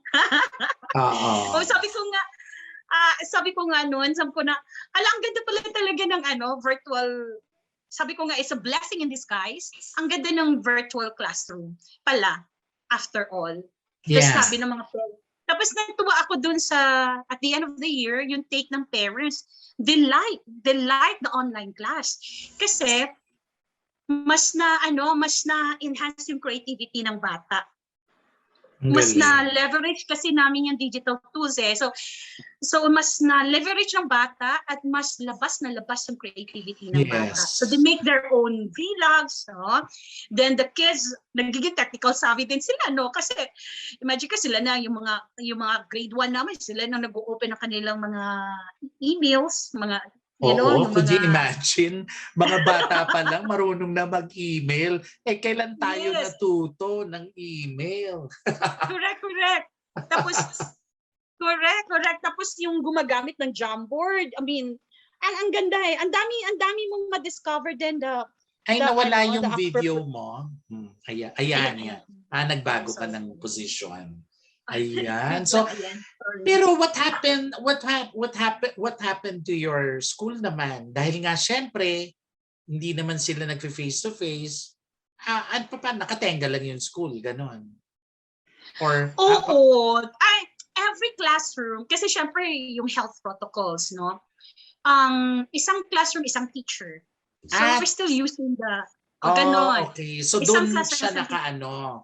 B: Sabi ko nga noon, sabi ko na, ang ganda pala talaga ng virtual, sabi ko nga, it's a blessing in disguise. Ang ganda ng virtual classroom pala, after all.
A: Yes.
B: Tapos sabi ng mga parents. Tapos natuwa ako dun at the end of the year, yung take ng parents, they like the online class. Kasi, mas na enhance yung creativity ng bata. Mas na-leverage kasi namin yung digital tools So mas na-leverage ng bata at mas labas yung creativity ng bata. So they make their own vlogs, no? Then the kids, nagiging technical savvy din sila, no? Kasi imagine ka sila na, yung mga grade 1 naman, sila na nag-open ng kanilang mga emails, mga
A: could you imagine? Mga bata pa lang, marunong na mag-email. Kailan tayo natuto ng email?
B: Correct. Tapos, correct. Tapos yung gumagamit ng Jamboard. I mean, ang ganda Ang dami mong ma-discover din.
A: Nawala yung video mo. Ayan. Nagbago ka ng position. Ayan. So, pero what happened to your school naman? Dahil nga syempre, hindi naman sila nag-face to face. Nakatenga lang yung school, ganon. Or every classroom, kasi syempre yung health protocols, no? Isang classroom, isang teacher. So we're still using ganon. Okay. So doon siya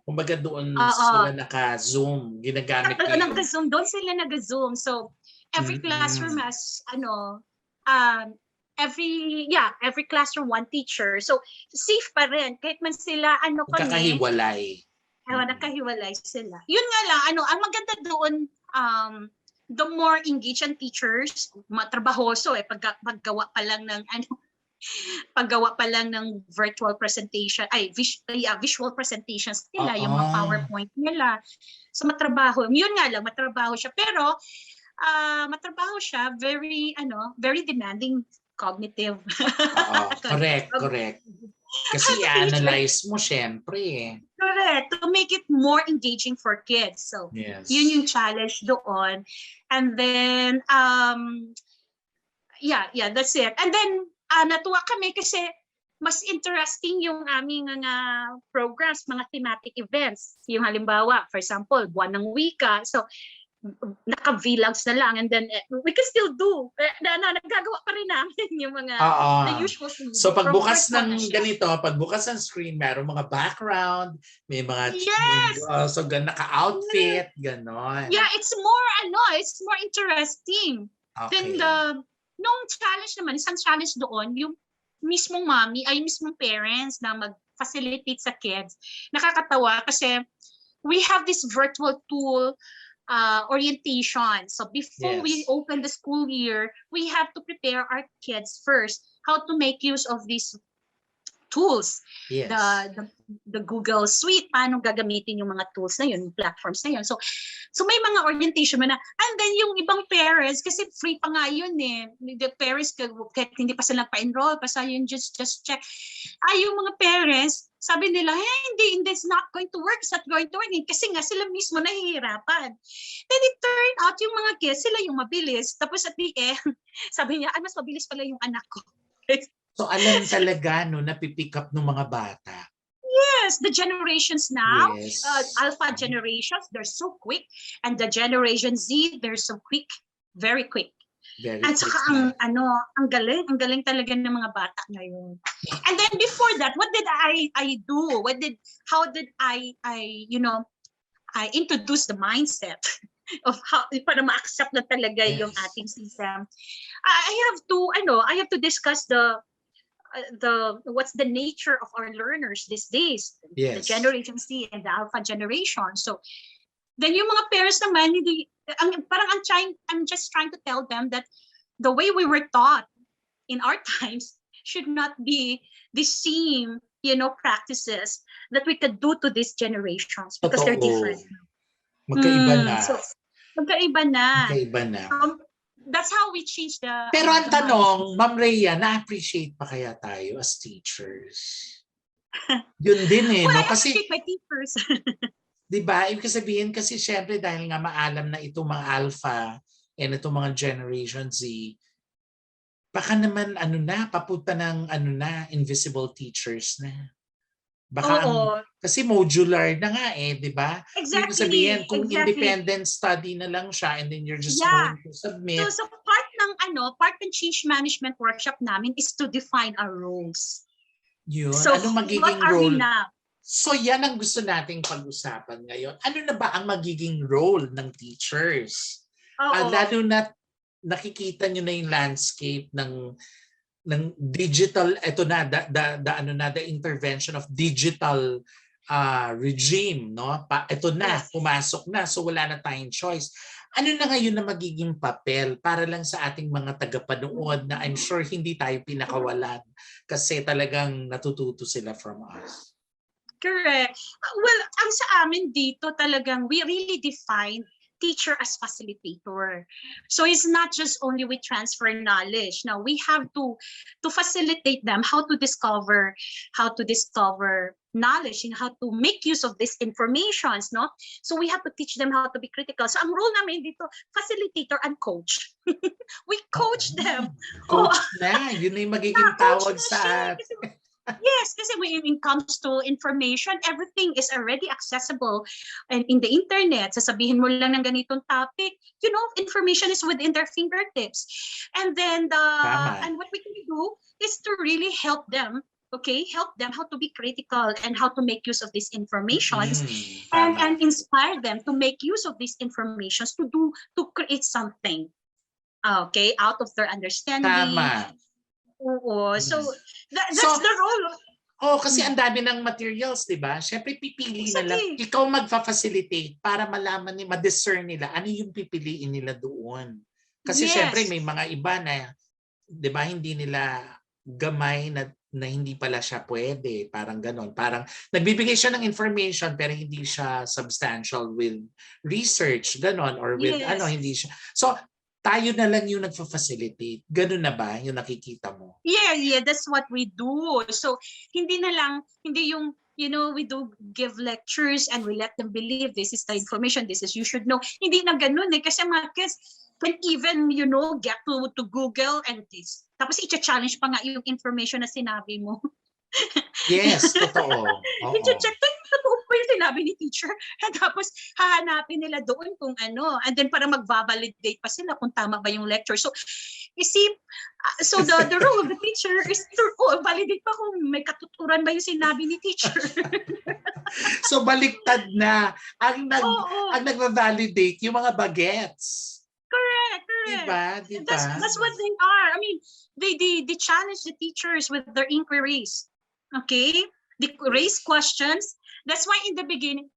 A: kumbaga doon sila naka-Zoom, ginagamit ko yung...
B: Doon sila nag-Zoom. So every classroom has every classroom one teacher. So safe pa rin kahit man sila
A: kakahiwalay.
B: Nakahiwalay sila. Yun nga lang, ang maganda doon, the more engaged ang teachers, matrabahoso paggawa pa lang ng virtual presentation, visual presentations nila, yung mga PowerPoint nila. So matrabaho. Yun nga lang, matrabaho siya. Pero matrabaho siya, very demanding cognitive.
A: Correct. Kasi i-analyze mo syempre.
B: Correct. To make it more engaging for kids. So, yun yung challenge doon. And then, that's it. And then, natuwa kami kasi mas interesting yung aming mga programs, mga thematic events. Yung halimbawa, for example, Buwan ng Wika. So, naka-vlogs na lang and then we can still do. Nagagawa pa rin namin yung mga the usual things.
A: So, pagbukas ng ganito, pagbukas ng screen, mayroong mga background, may mga so naka-outfit, ganon.
B: Yeah, it's more interesting.
A: Okay.
B: Then nung challenge naman, isang challenge doon, yung mismong mismong parents na mag-facilitate sa kids. Nakakatawa kasi we have this virtual tool orientation. So before we open the school year, we have to prepare our kids first how to make use of these tools.
A: Yes.
B: The Google Suite, paano gagamitin yung mga tools na yun, platforms na yun. So may mga orientation mo na. And then yung ibang parents, kasi free pa nga yun the parents, kahit hindi pa sila pa-enroll, basta yun just check. Yung mga parents, sabi nila, hindi, it's not going to work, it's not going to work. Kasi nga sila mismo nahihirapan. Then it turned out yung mga kids, sila yung mabilis. Tapos at the end, sabi niya, mas mabilis pala yung anak ko.
A: So alam talaga na pipick up ng mga bata.
B: Yes, the generations now, alpha generations, they're so quick. And the generation Z, they're so quick, very quick. At saka ang galing talaga ng mga bata ngayon. And then before that, what did I do? How did I introduce the mindset of how para ma-accept na talaga yung ating system. I have to discuss what's the nature of our learners these days, the
A: Yes.
B: Generation Z and the Alpha generation. So then yung mga parents naman, I'm just trying to tell them that the way we were taught in our times should not be the same, practices that we could do to these generations because they're different.
A: Magkaiba na.
B: So, magkaiba na.
A: Magkaiba na.
B: That's how we change the...
A: Pero ang tanong, Ma'am Rhea, na-appreciate pa kaya tayo as teachers? Yun din eh.
B: Well,
A: no? Kasi,
B: I appreciate my teachers.
A: diba? Ibig sabihin kasi syempre dahil nga maalam na itong mga alpha and itong mga Generation Z, baka naman papunta ng invisible teachers na. Baka kasi modular na nga eh, di ba?
B: Exactly.
A: Ibig sabihin, kung independent study na lang siya and then you're just going to submit.
B: So part ng change management workshop namin is to define our roles.
A: Yun,
B: so,
A: ano magiging
B: what are
A: role?
B: We now?
A: So yan ang gusto nating pag-usapan ngayon. Ano na ba ang magiging role ng teachers? Lalo na nakikita nyo na yung landscape ng digital, ito na, the intervention of digital regime, no? Ito na, pumasok na, so wala na tayong choice. Ano na ngayon na magiging papel para lang sa ating mga tagapanood na I'm sure hindi tayo pinakawalan kasi talagang natututo sila from us?
B: Correct. Well, ang sa amin dito talagang we really define teacher as facilitator. So it's not just only we transfer knowledge. Now we have to facilitate them how to discover knowledge and how to make use of these informations, no? So we have to teach them how to be critical. So ang role namin dito, facilitator and coach. We coach them.
A: Coach na, yun na yung magiging tawag sa...
B: Yes, kasi when it comes to information, everything is already accessible and in the internet. Sasabihin mo lang ng ganitong topic, information is within their fingertips. And then and what we can do is to really help them, help them how to be critical and how to make use of these informations and inspire them to make use of these informations to create something, out of their understanding.
A: Tama.
B: Oo. So, that's the role.
A: Kasi ang dami ng materials, di ba? Siyempre, pipili na lang. Ikaw magfa-facilitate para malaman ma-discern nila ano yung pipiliin nila doon. Kasi siyempre, may mga iba na, di ba, hindi nila gamay na hindi pala siya pwede. Parang ganon. Parang nagbibigay siya ng information pero hindi siya substantial with research. Ganon. Or with hindi siya. So, tayo na lang yung nagfa-facilitate. Ganun na ba yung nakikita mo?
B: Yeah, that's what we do. So, hindi yung, we do give lectures and we let them believe this is the information, this is you should know. Hindi na ganun eh. Kasi mga kids can even, get to Google and this. Tapos i-challenge pa nga yung information na sinabi mo.
A: Yes, totoo.
B: I-check totoo po yung sinabi ni teacher. And tapos hahanapin nila doon kung ano. And then para magbabalidate pa sila kung tama ba yung lecture. So, you see, so the role of the teacher is to validate pa kung may katuturan ba yung sinabi ni teacher.
A: So, baliktad na. Ang nagva-validate yung mga bagets.
B: Correct.
A: Diba?
B: That's what they are. I mean, they challenge the teachers with their inquiries. Okay? They raise questions. That's why in the beginning,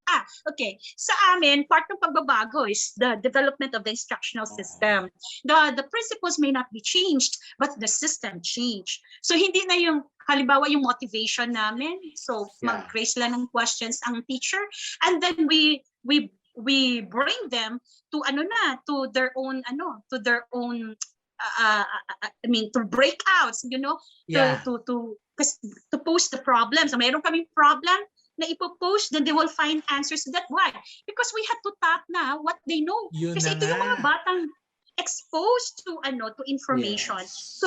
B: sa amin, part ng pagbabago is the development of the instructional system. The principles may not be changed, but the system changed. So hindi na yung, halimbawa yung motivation namin. So mag-raise lang ng questions ang teacher. And then we bring them to to their own to breakouts, to post the problems. So mayroon kaming problem na ipopost, then they will find answers to that. Why? Because we had to tap na what they know. Kasi ito yung mga batang exposed to information.
A: Yes.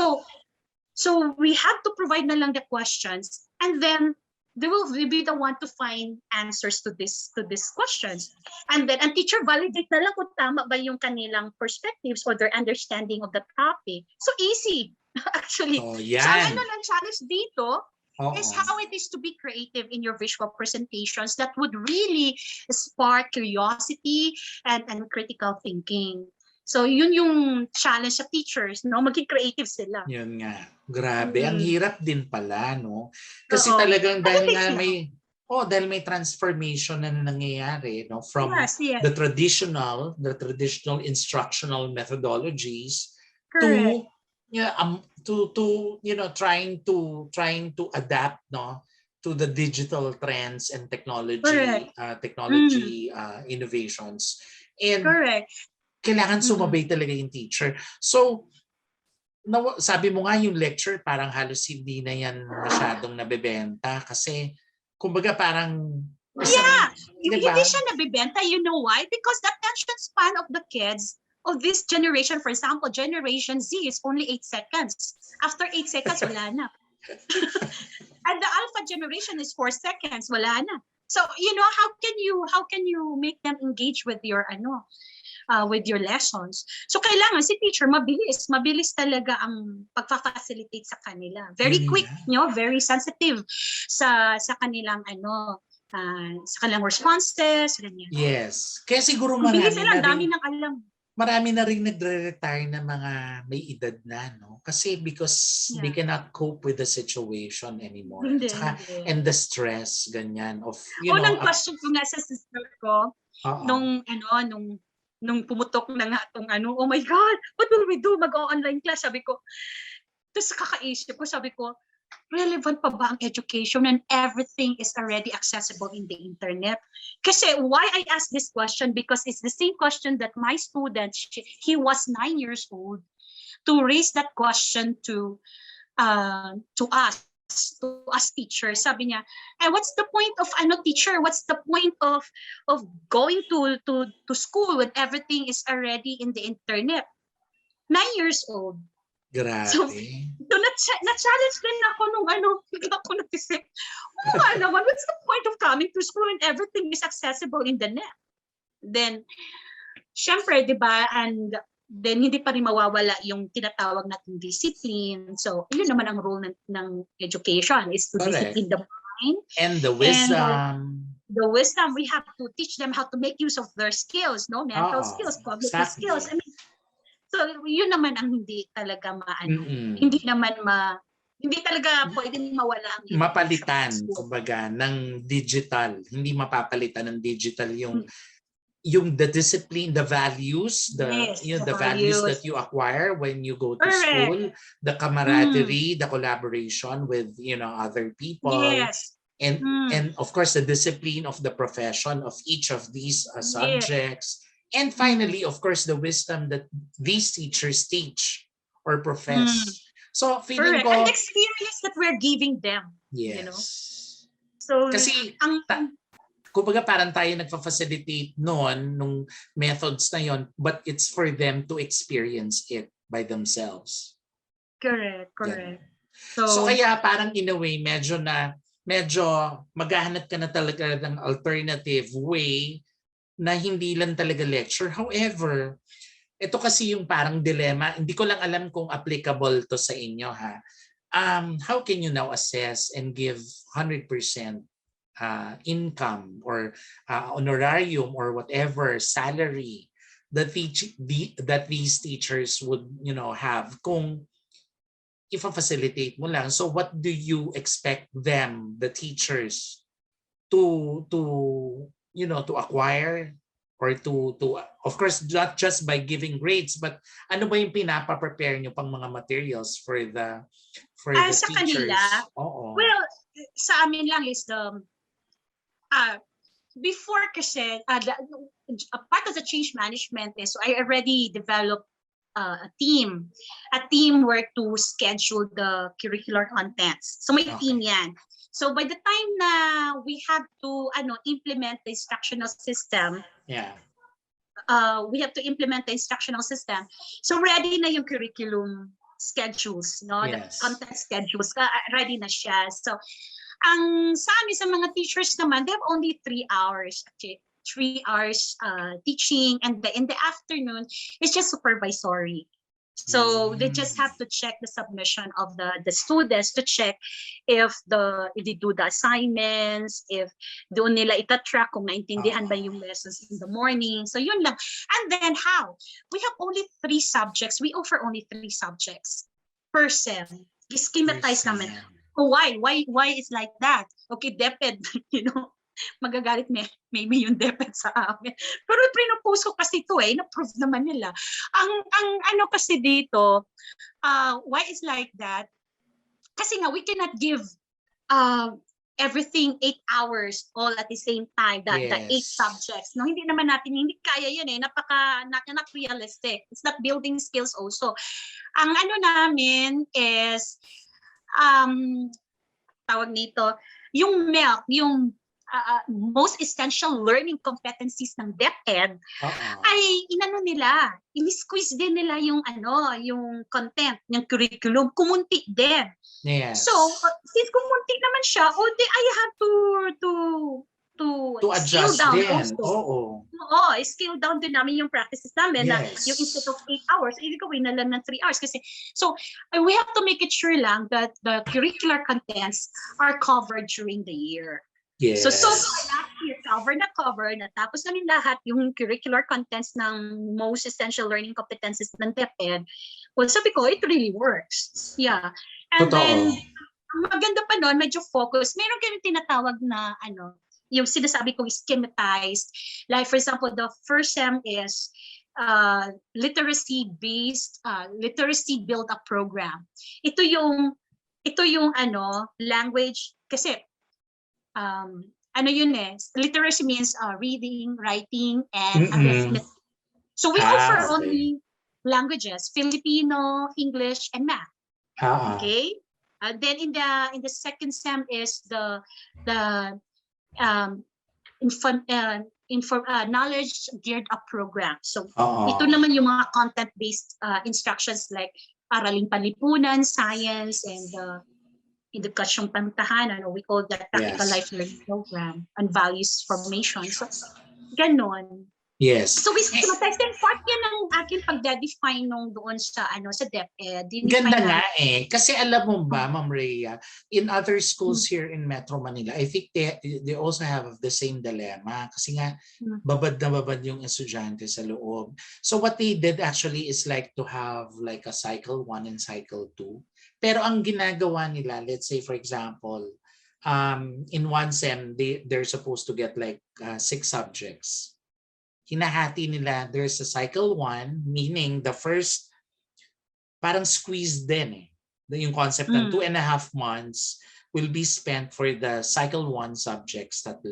B: So we have to provide na lang the questions, and then they will be the one to find answers to these questions. And then, teacher validate na lang kung tama ba yung kanilang perspectives or their understanding of the topic. So easy, actually. So ang challenge dito is how it is to be creative in your visual presentations that would really spark curiosity and critical thinking. So yun yung challenge sa teachers, no? Maging creative sila.
A: Yun nga. Grabe, ang hirap din pala, no? Kasi
B: Oo.
A: talagang dahil nga
B: Lang.
A: dahil may transformation na nangyayari, no, from
B: Yes.
A: the traditional instructional methodologies
B: Correct.
A: to trying to adapt, no, to the digital trends and
B: Correct.
A: technology innovations. And
B: Correct.
A: kailangan sumabay talaga yung teacher. So, sabi mo nga yung lecture parang halos hindi na yan masyadong nabebenta kasi kumbaga parang
B: Hindi siya nabibenta. You know why? Because the attention span of the kids of this generation, for example, Generation Z is only 8 seconds. After 8 seconds, wala na. And the alpha generation is 4 seconds, wala na. So, how can you make them engage with your lessons? So, kailangan si teacher mabilis talaga ang pagfa-facilitate sa kanila. Very quick, very sensitive sa kanilang sa kanilang responses, ganyan.
A: Yes. Kaya siguro marami na rin nagre-retire na mga may edad na, no? Kasi because they cannot cope with the situation anymore. And the stress, ganyan, of,
B: question ko nga sa sister ko, nung pumutok na nga itong oh my God, what will we do? Mag-online class, sabi ko. Tapos kakaisip ko, sabi ko, relevant pa ba ang education and everything is already accessible in the internet? Kasi why I ask this question, because it's the same question that my student, he was 9 years old, to raise that question to us teachers. Sabi niya, what's the point of teacher? What's the point of going to school when everything is already in the internet? 9 years old.
A: Grabe.
B: So na-challenge din ako nung ako natisip. What's the point of coming to school and everything is accessible in the net? Then, syempre, di ba, and then hindi pa rin mawawala yung tinatawag nating discipline. So, yun naman ang role ng education is to discipline the mind.
A: And the wisdom.
B: The wisdom, we have to teach them how to make use of their skills, no? Mental skills, cognitive skills. I mean, so, yun naman ang hindi talaga hindi talaga pwedeng mawala ang
A: mapalitan, kumbaga, ng digital. Hindi mapapalitan ng digital yung the discipline, the values, the values that you acquire when you go to school, the camaraderie, the collaboration with other people, and of course the discipline of the profession of each of these subjects, and finally, of course, the wisdom that these teachers teach or profess. So feeling ko,
B: and experience that we're giving them.
A: Yes.
B: So
A: kasi kumbaga parang tayo nagfa-facilitate nung methods na yon, but it's for them to experience it by themselves.
B: Correct.
A: So kaya parang in a way medyo maghahanap ka na talaga ng alternative way na hindi lang talaga lecture. However, ito kasi yung parang dilemma, hindi ko lang alam kung applicable to sa inyo, ha. How can you now assess and give 100% income or honorarium or whatever salary that these teachers would have kung ifa-facilitate mo lang? So what do you expect them, the teachers, to acquire, or to of course not just by giving grades, but ano ba yung pinapa-prepare nyo pang mga materials for the
B: sa
A: teachers?
B: Kanila?
A: Oo.
B: Well, sa amin lang is before kasi a part of the change management is I already developed a team work to schedule the curricular contents. So may team yan. So by the time na we have to implement the instructional system, we have to implement the instructional system. So ready na yung curriculum schedules, no? The content schedules, ready na siya. So ang sa amin sa mga teachers naman, they have only 3 hours, actually 3 hours teaching, and in the afternoon it's just supervisory. So they just have to check the submission of the students to check if they do the assignments, if doon nila itatrack kung naintindihan ba yung lessons in the morning. So yun lang. And then how? We have only 3 subjects. We offer only 3 subjects per sem. Schematize naman. Oh, why? Why is like that? Okay, DepEd, magagalit maybe yung DepEd sa amin. Pero pinupose ko kasi ito na-prove naman nila. Ang ano kasi dito, why is like that? Kasi nga, we cannot give everything 8 hours all at the same time, the 8 subjects. No, hindi naman natin, hindi kaya yan not realistic. It's not building skills also. Ang ano namin is, tawag nito, yung MELC, yung most essential learning competencies ng DepEd ay inano nila, in-squeeze din nila yung yung content, yung curriculum, kumunti din.
A: Yes.
B: So, since kumunti naman siya, I have to
A: adjust
B: down
A: din.
B: Also. Scale down din namin yung practices namin na yung instead of 8 hours, gawin na lang ng 3 hours. Kasi, so, we have to make it sure lang that the curricular contents are covered during the year.
A: Yes.
B: So last year, cover, natapos namin lahat yung curricular contents ng most essential learning competencies ng DepEd. Well, sabi ko, it really works. Yeah. And then, maganda pa nun, medyo focus. Meron kami tinatawag na, yung sinasabi ko schematized. Like, for example, the first sem is literacy-based, literacy build-up program. Ito yung language, kasi, literacy means reading, writing, and arithmetic. So we offer only languages, Filipino, English, and math. Okay. Then in the second sem is the knowledge geared up program. So ito naman yung mga content-based instructions like araling panlipunan, science, and educasyong pantahanan, or we call that practical life learning program, and values formation. So, ganon.
A: Yes.
B: So, we schematize, then part yan ng aking pag-define nung doon sa DepEd.
A: Ganda nga kasi alam mo ba, Ma'am Rhea, in other schools here in Metro Manila, I think they also have the same dilemma kasi nga babad na babad yung estudyante sa loob. So what they did actually is like to have like a cycle 1 and cycle 2. Pero ang ginagawa nila, let's say for example, in one sem, they're supposed to get like 6 subjects. Hinahati nila, there's a cycle 1, meaning the first, parang squeezed din yung concept ng 2.5 months will be spent for the cycle 1 subjects, 3.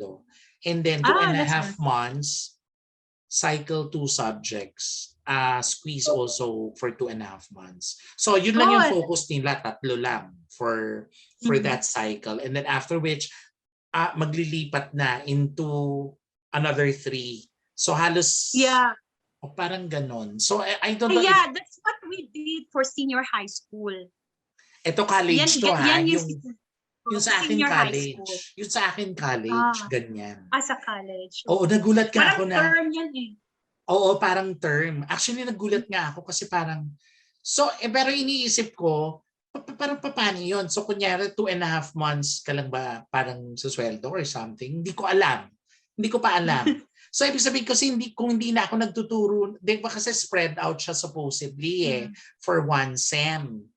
A: And then 2.5 months, cycle 2 subjects. Squeeze also for 2.5 months. So yun lang yung focus nila, 3 lang for that cycle. And then after which, maglilipat na into another 3. So halos, parang ganon. So I don't know.
B: Yeah, that's what we did for senior high school.
A: Ito college yung sa akin college. Yung sa akin college, ganyan.
B: Sa college.
A: Oo, nagulat nga ako na.
B: Parang term yan
A: Oo, parang term. Actually, nagulat nga ako kasi parang, pero iniisip ko, parang paano yun? So, kunyari, 2.5 months ka lang ba parang susweldo or something? Hindi ko alam. Hindi ko pa alam. So, ibig sabihin kasi kung hindi na ako nagtuturo, di ba kasi spread out siya supposedly for 1 sem.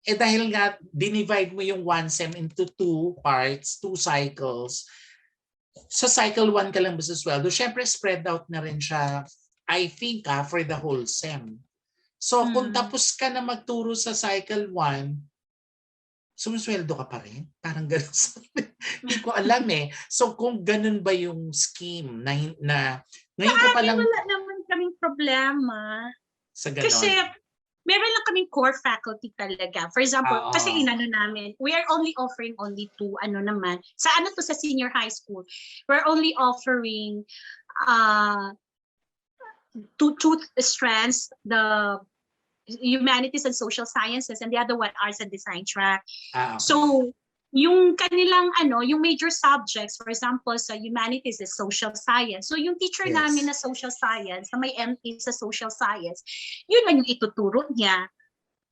A: Dahil nga, dinivide mo yung 1 sem into 2 parts, 2 cycles. Sa cycle 1 ka lang ba susweldo? Siyempre, spread out na rin siya, I think, for the whole sem. So, kung tapos ka na magturo sa cycle 1, sumusweldo ka pa rin? Parang gano'n. Hindi ko alam So, kung ganun ba yung scheme na ngayon ko palang...
B: Wala naman kaming problema.
A: Sa gano'n.
B: Kasi, meron lang kaming core faculty talaga. For example, kasi namin, we are only offering only 2, naman. Sa to sa senior high school, we're only offering 2 strands, the humanities and social sciences, and the other one arts and design track.
A: Okay.
B: So yung kanilang yung major subjects, for example, sa humanities is social science. So yung teacher namin na social science, na may MA sa social science, yun lang yung ituturo niya.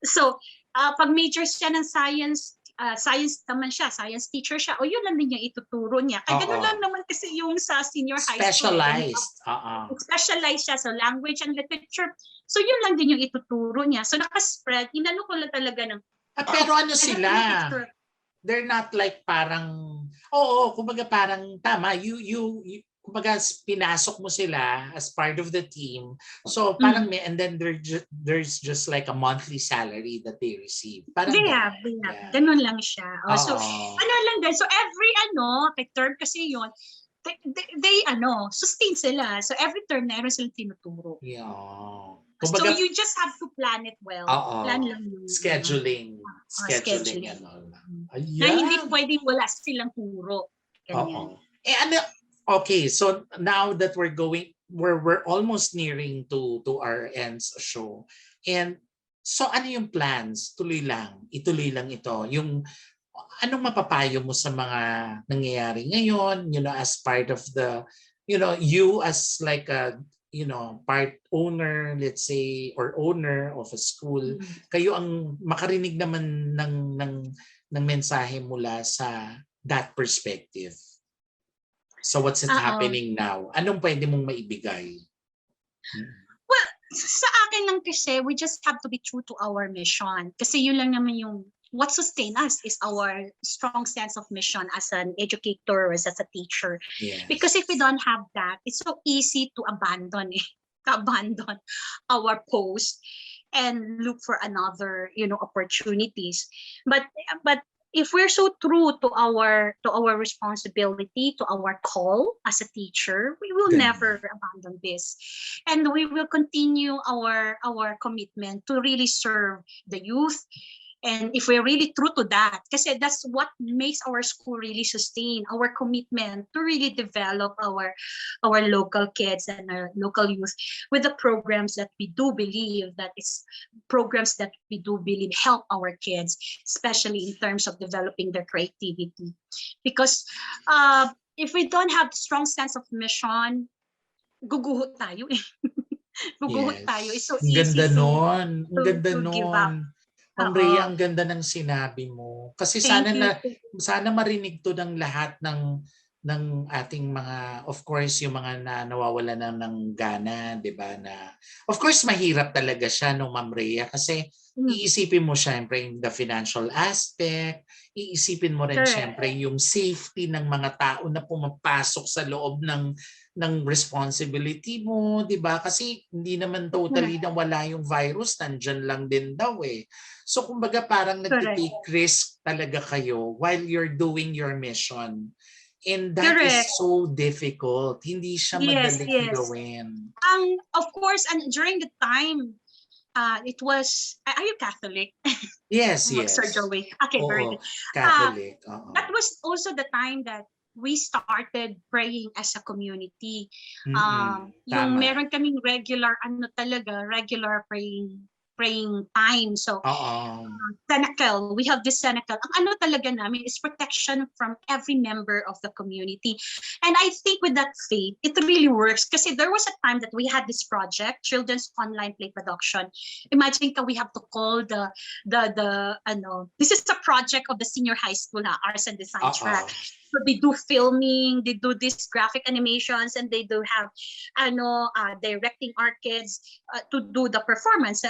B: So pag major siya ng science, science naman siya, science teacher siya, o yun lang din yung ituturo niya. Kaya ganun lang naman kasi yung sa senior high school.
A: Specialized.
B: Specialized siya, so language and literature. So yun lang din yung ituturo niya. So nakaspread, inano ko lang talaga ng...
A: pero ano sila? They're not like parang, kumbaga parang tama, you kumbaga pinasok mo sila as part of the team. So parang and then there's just like a monthly salary that they receive. Parang
B: ganun lang siya. So ano lang din, so every term kasi yun, they sustain sila. So every term meron silang tinuturo.
A: Yeah.
B: Kumbaga, so you just have to plan it well. Plan lang yun.
A: Scheduling and all.
B: Na hindi pwedeng wala silang turo. Ganyan.
A: Okay, so now that we're almost nearing to our ends show. And so ano yung plans? Ituloy lang ito. Yung anong mapapayo mo sa mga nangyayari ngayon, as part of the, you as like a part owner, let's say, or owner of a school, kayo ang makarinig naman ng mensahe mula sa that perspective. So what's happening now? Anong pwede mong maibigay?
B: Well, sa akin lang kasi, we just have to be true to our mission. Kasi yun lang naman yung what sustains us is our strong sense of mission as an educator or as a teacher.
A: Yes.
B: Because if we don't have that, it's so easy to abandon our post and look for another, opportunities. But if we're so true to our responsibility, to our call as a teacher, we will never abandon this, and we will continue our commitment to really serve the youth. And if we're really true to that, kasi that's what makes our school really sustain, our commitment to really develop our local kids and our local youth with the programs that we do believe help our kids, especially in terms of developing their creativity. Because if we don't have the strong sense of mission, guguho tayo eh. Guguho tayo. It's so easy to give up.
A: Ma'am Rhea, ang ganda ng sinabi mo. Kasi sana marinig to ng lahat ng ating mga, of course, yung mga nawawala ng gana, 'di ba? Na of course mahirap talaga siya Ma'am Rhea, kasi iisipin mo syempre yung the financial aspect, iisipin mo rin syempre yung safety ng mga tao na pumapasok sa loob ng responsibility mo, 'di ba? Kasi hindi naman totally na wala yung virus, nandiyan lang din daw eh. So kumbaga parang nagti-take risk talaga kayo while you're doing your mission. And that is so difficult. Hindi siya madaling gawin.
B: Of course, and during the time, it was, are you Catholic?
A: Yes.
B: Sir Joey. Okay, very good.
A: Catholic.
B: That was also the time that we started praying as a community. Yung meron kaming regular praying time. So, cenacle, we have this cenacle. Ang talaga namin is protection from every member of the community. And I think with that faith, it really works. Kasi there was a time that we had this project, children's online play production. Imagine we have to call this is a project of the senior high school, arts and design track. So they do filming, they do these graphic animations, and they do have directing our kids to do the performance.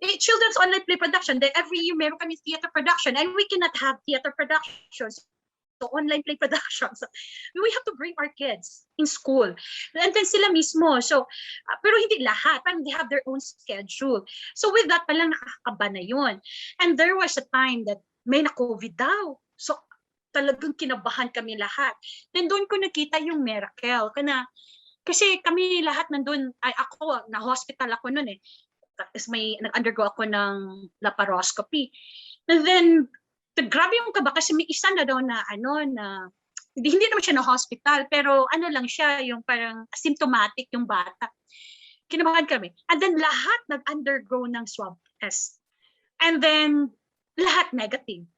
B: Children's online play production, every year meron kami theater production, and we cannot have theater productions, so online play productions. So we have to bring our kids in school. And then sila mismo. So, pero hindi lahat. Parang they have their own schedule. So with that, palang nakakaba na yun. And there was a time that may na-COVID daw. So talagang kinabahan kami lahat. Then doon ko nakita yung miracle. Kasi kami lahat nandun, ako, na-hospital ako nun eh. Tapos nag-undergo ako ng laparoscopy. And then, grabe yung kaba kasi may isa na daw na hindi naman siya na-hospital, pero lang siya, yung parang asymptomatic yung bata. Kinabahan kami. And then lahat nag-undergo ng swab test. And then, lahat negative.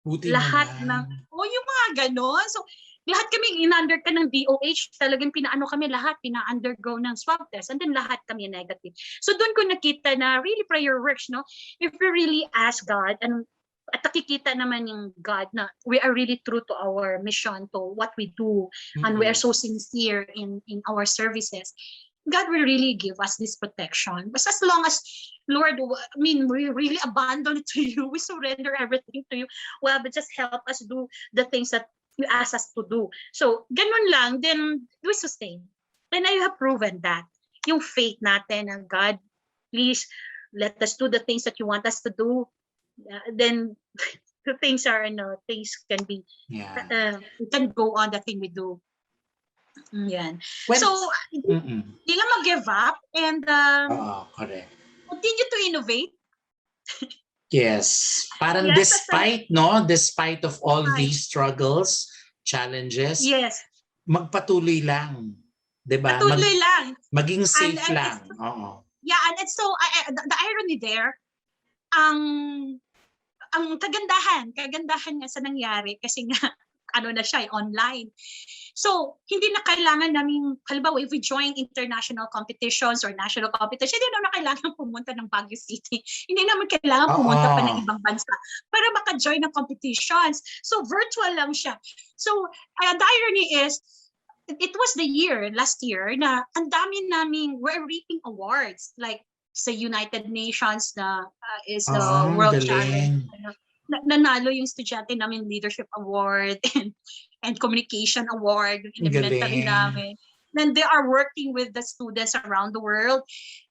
A: Buti
B: Lahat ng,
A: naman.
B: yung mga ganon. So, lahat kami in-under ka ng DOH, talagang pinaano kami lahat, pina-undergo ng swab test, and then lahat kami negative. So doon ko nakita na really prayer works, no? If we really ask God, and at nakikita naman yung God na we are really true to our mission, to what we do, and we are so sincere in our services, God will really give us this protection. But as long as, Lord, I mean, we really abandon it to you, we surrender everything to you, well, but just help us do the things that you ask us to do. So, ganun lang, then we sustain. And I have proven that. Yung faith natin, na God, please, let us do the things that you want us to do. Then, the things are, things can be, we can go on the thing we do. Yan. So, hindi lang mag-give up and
A: correct.
B: Continue to innovate.
A: Yes. Parang despite of all these struggles, challenges, magpatuloy lang. Diba?
B: Patuloy lang.
A: Maging safe lang.
B: Yeah, and it's so, the irony there, ang kagandahan nga sa nangyari kasi nga, na siya, online. So, hindi na kailangan namin, halimbawa, if we join international competitions or national competition, hindi na kailangan pumunta ng Baguio City. Hindi naman kailangan pumunta pa ng ibang bansa para maka-join ng competitions. So, virtual lang siya. So, the irony is, it was the last year, na ang dami naming, we're reaping awards, like sa United Nations na is the World Challenge. Nanalo yung estudyante namin Leadership Award and Communication Award in elementary namin. Then they are working with the students around the world.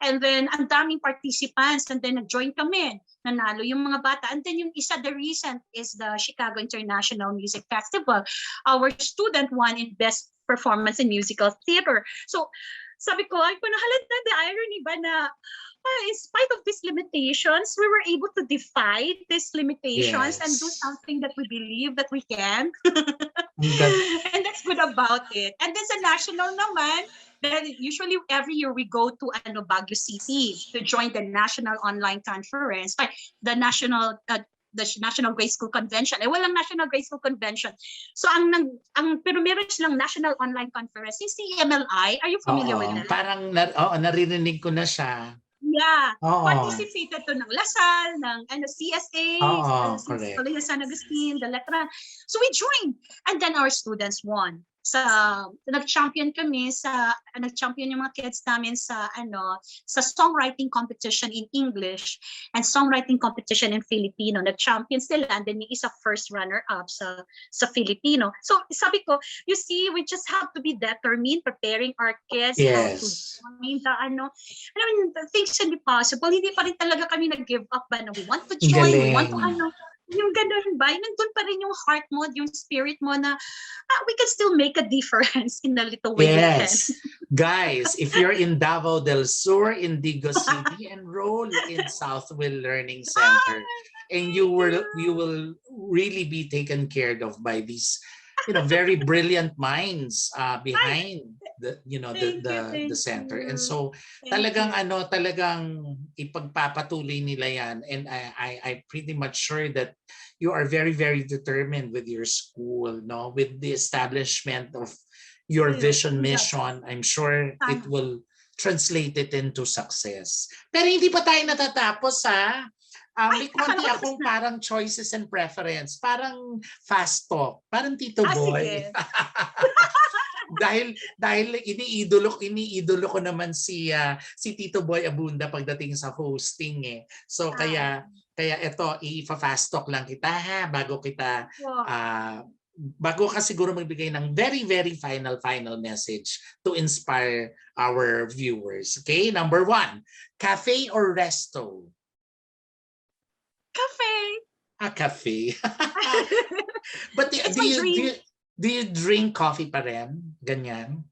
B: And then ang daming participants, and then nag-join kami. Nanalo yung mga bata. And then yung isa, the recent is the Chicago International Music Festival. Our student won in Best Performance in Musical Theater. So sabi ko, ay panahalata, the irony ba na in spite of these limitations, we were able to defy these limitations and do something that we believe that we can. And that's good about it. And then sa national naman, then usually every year we go to Baguio City to join the National Online Conference, the National Grade School Convention. Walang National Grade School Convention. So pero meron silang National Online Conference, yung CMLI. Are you familiar with that?
A: Parang naririnig ko na siya.
B: Yeah. Participated to ng Lasal, ng CSA, Colegio San Agustin, the Letran. So we joined. And then our students won. Nag-champion kami nag-champion yung mga kids namin sa songwriting competition in English and songwriting competition in Filipino. Nag-champion sila, and then yung isa first runner-up sa Filipino. So sabi ko, you see, we just have to be determined, preparing our kids how to join the things can be possible. Hindi pa rin talaga kami nag-give up ba na we want to join, we want to yung ganun ba, nandun pa rin yung heart mo, yung spirit mo na we can still make a difference in a little way.
A: Yes. Guys, if you're in Davao del Sur, Indigo City, enroll in Southwell Learning Center. And you will really be taken care of by these very brilliant minds behind the center. And so talagang ipagpapatuloy nila yan, and I pretty much sure that you are very, very determined with your school, with the establishment of your vision mission. I'm sure it will translate it into success. Pero hindi pa tayo natatapos, ha? May konti akong parang choices and preference. Parang fast talk. Parang Tito Boy. dahil iniidolo ko naman si Tito Boy Abunda pagdating sa hosting eh. So kaya ito i-fast talk lang kita, ha, bago ka siguro magbigay ng very, very final message to inspire our viewers. Okay? Number 1, cafe or resto?
B: Cafe.
A: Cafe. But do you drink coffee pa rin? Ganyan?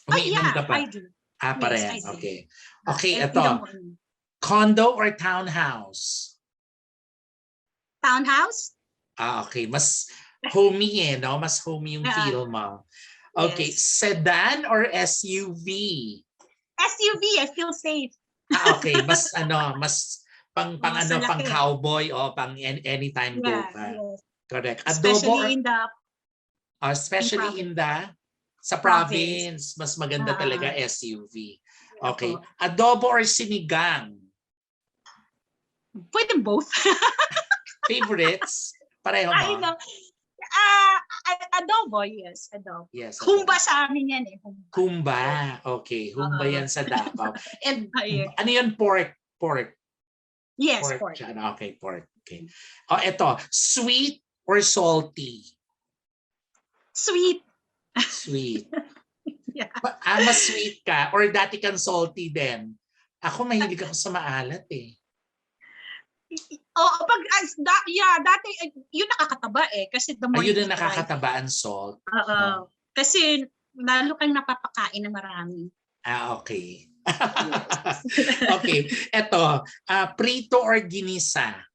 A: Umiinom ka pa?
B: I do.
A: Pa rin. Okay. Okay, ito. Condo or townhouse?
B: Townhouse?
A: Okay. Mas homey no? Mas homey yung feel mo. Okay. Sedan or SUV?
B: SUV. I feel safe.
A: Okay. Mas pang ano, pang
B: Salaki.
A: cowboy o pang anytime go
B: Yeah,
A: ka.
B: yes.
A: Correct. Adobo
B: Especially in the
A: especially
B: province.
A: in the sa
B: Province.
A: province, mas maganda talaga SUV. Okay.
B: Ako.
A: Adobo or sinigang?
B: Pwede both.
A: Favorites? Pareho
B: I
A: mo?
B: know. Adobo, yes. Adobo.
A: Yes,
B: Humba
A: adobo.
B: sa amin yan eh. Humba.
A: Humba. Okay. Humba
B: Oo.
A: yan sa Davao. And
B: Yeah.
A: ano yun? Pork. Pork.
B: Yes,
A: Pork.
B: pork.
A: Siya. Okay, pork. Okay. Oh, ito. Sweet or salty?
B: Sweet.
A: Sweet.
B: Yeah.
A: Mas sweet ka or dati kang salty din? Ako mahilig ako sa maalat eh.
B: Oo, dati yun nakakataba eh kasi the more
A: Ayun
B: you
A: na
B: try.
A: nakakataba ang salt.
B: Oo. Kasi lalo kang napapakain ng marami.
A: Okay. Okay. Ito, prito or ginisa?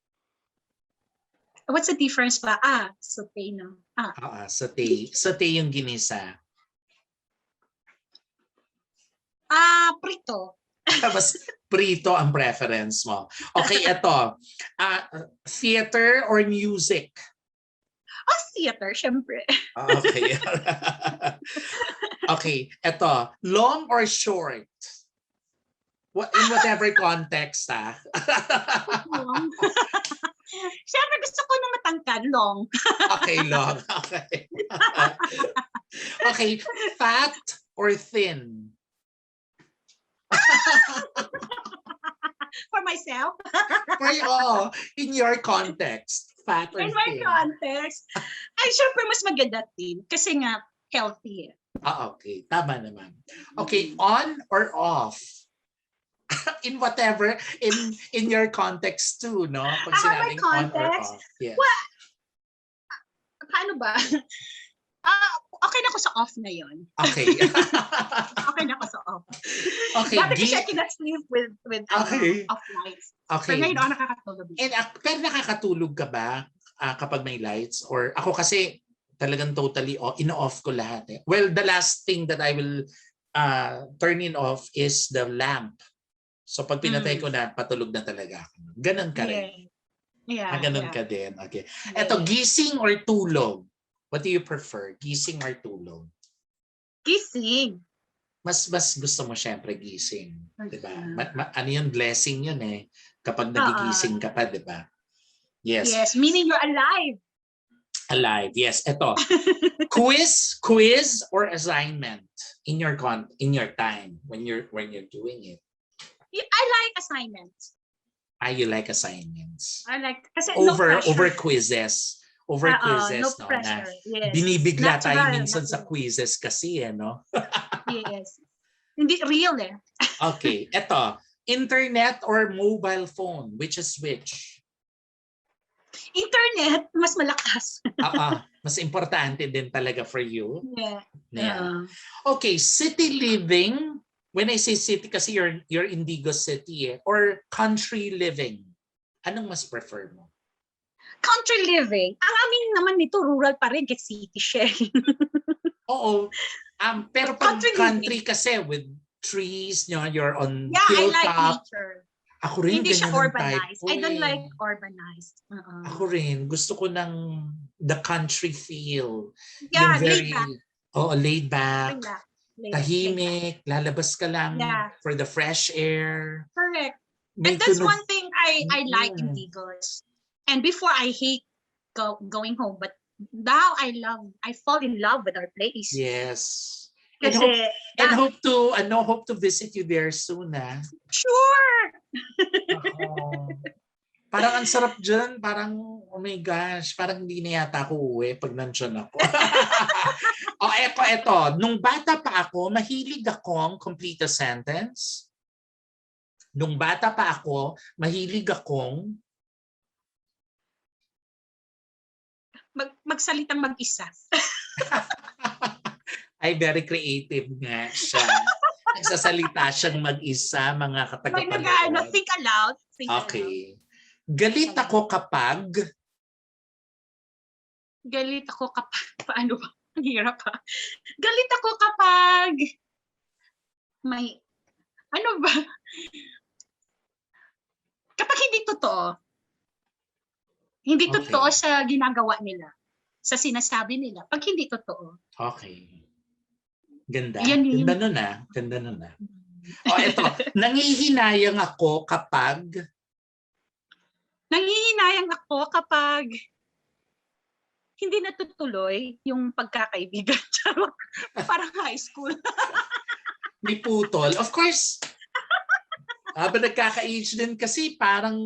B: What's the difference ba? Sauté no.
A: Sauté. Sauté yung ginisa.
B: Prito.
A: Mas prito ang preference mo. Okay, ito. Theater or music?
B: Theater, syempre.
A: Okay. Okay, ito. Long or short? In whatever context,
B: Long. Syempre gusto ko na matangkad, long.
A: Okay, long. Okay. Okay, fat or thin?
B: For myself.
A: In your context, fat or
B: In my
A: thin?
B: context. Ay, syempre mas maganda thin. Kasi nga, healthy.
A: Okay. Tama naman. Okay, on or off? In whatever, in your context too, no? Pag sinabing on or off. Yes.
B: Paano ba? Okay na ako sa off na yun.
A: Okay.
B: Okay na ako sa off.
A: Okay.
B: Dati kasi I cannot sleep with off lights.
A: Okay.
B: Pero ngayon ako nakakatulog.
A: Pero nakakatulog ka ba kapag may lights? Or ako kasi talagang totally ino-off ko lahat. Eh. Well, the last thing that I will turn in off is the lamp. So pag pinatay ko na, patulog na talaga ako. Ganon ka rin.
B: Yeah.
A: Ganon ka din. Okay. Eto, gising or tulog? What do you prefer? Gising or tulog?
B: Gising.
A: Mas gusto mo syempre gising. Diba? Ano yun? Blessing yun eh. Kapag nagigising ka pa, diba? Yes.
B: Yes, meaning you're alive.
A: Alive. Yes. Eto. Quiz or assignment in your time when you're doing it.
B: I like assignments.
A: You like assignments.
B: I like kasi
A: over
B: no
A: quizzes. Over quizzes,
B: no pressure. Yes.
A: Binibigla tayo
B: Natural,
A: minsan sa quizzes kasi, no?
B: Yes. Hindi real eh.
A: Okay, eto. Internet or mobile phone? Which is which?
B: Internet, mas malakas.
A: Mas importante din talaga for you.
B: Yeah.
A: Okay, city living. When I say city kasi you're Indigo City eh. Or country living. Anong mas prefer mo?
B: Country living. Ang amin naman nito, rural pa rin, kasi city sharing.
A: Oo. Pero pag country kasi with trees, you're on hilltop.
B: I like nature.
A: Ako rin,
B: hindi siya
A: urbanized.
B: I don't like urbanized.
A: Ako rin. Gusto ko ng the country feel.
B: Yeah,
A: very,
B: laid back.
A: laid back. Tahimik. Lalabas ka lang for the fresh air.
B: Correct. And that's one thing I like in Tigos. And before I hate going home, but now I fall in love with our place.
A: Yes.
B: Kasi,
A: and hope to visit you there soon,
B: Sure.
A: Parang ang sarap dyan. Parang, oh my gosh, parang hindi na yata ako uwi pag nandyan ako. Eto. Nung bata pa ako, mahilig akong complete a sentence. Nung bata pa ako, mahilig akong
B: magsalitang mag-isa.
A: Ay, very creative nga siya. Nagsasalita siyang mag-isa, mga katagapanood.
B: Think aloud.
A: Okay. Galit ako kapag...
B: Paano ba? Ang hirap pa. Galit ako kapag... May... Ano ba? Kapag hindi totoo. Hindi
A: Okay.
B: totoo sa ginagawa nila, sa sinasabi nila. Pag hindi totoo.
A: Okay. Ganda.
B: Yan yun.
A: Ganda nun ah. Ganda nun ah. O ito, nangihinayang ako kapag...
B: Nangihinayang ako kapag hindi natutuloy yung pagkakaibigan. Parang high school.
A: May putol. Of course, habang nagkaka-age din kasi parang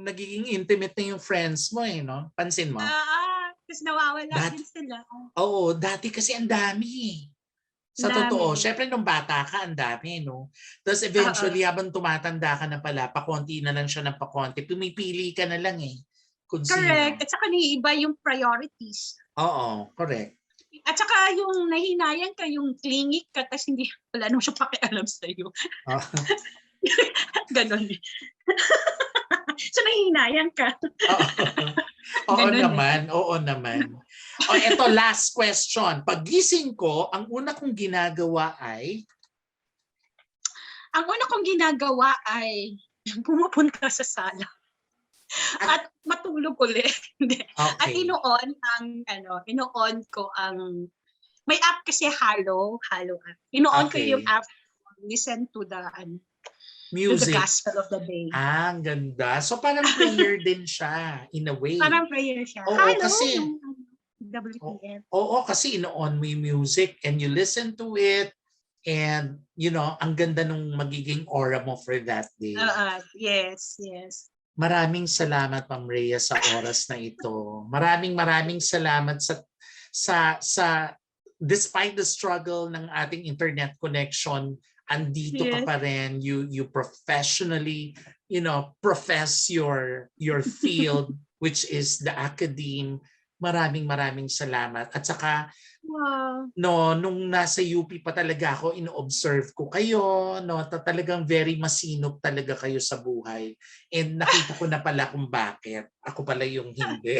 A: nagiging intimate na yung friends mo eh, no? Pansin mo?
B: Tapos nawawala din sila.
A: Oo, dati kasi ang dami eh. Sa totoo, syempre nung bata ka, ang dami, no? Tapos eventually, habang tumatanda ka na pala, pakonti na lang siya ng pakonti, pumipili ka na lang eh. Kung
B: Correct.
A: sino.
B: At saka iba yung priorities.
A: Oo, correct.
B: At saka yung nahinayang ka, yung clingy ka, tapos hindi, wala naman siya pakialam sa'yo. Ganon eh. So nahihinayang ka.
A: Oo naman, oo naman. O eto, last question. Paggising ko, ang una kong ginagawa ay?
B: Ang una kong ginagawa ay pumupunta sa sala. At matulog ulit.
A: Okay.
B: At ino-on ko ang may app kasi Halo app. Ino-on ko yung app, listen to the
A: music.
B: The gospel of the day.
A: Ang ganda. So parang prayer din siya in a way.
B: Parang prayer siya.
A: Oo,
B: Halo,
A: kasi
B: WTF.
A: Oo, kasi ino-on mo yung music and you listen to it and ang ganda nung magiging aura mo for that day.
B: Yes.
A: Maraming salamat, Ma'am Rhea, sa oras na ito. Maraming salamat sa despite the struggle ng ating internet connection, andito ka pa rin. You professionally, profess your field, which is the academe. Maraming salamat. At saka, nung nasa UP pa talaga ako, ino-observe ko kayo, talagang very masinop talaga kayo sa buhay. And nakita ko na pala kung bakit. Ako pala yung hindi.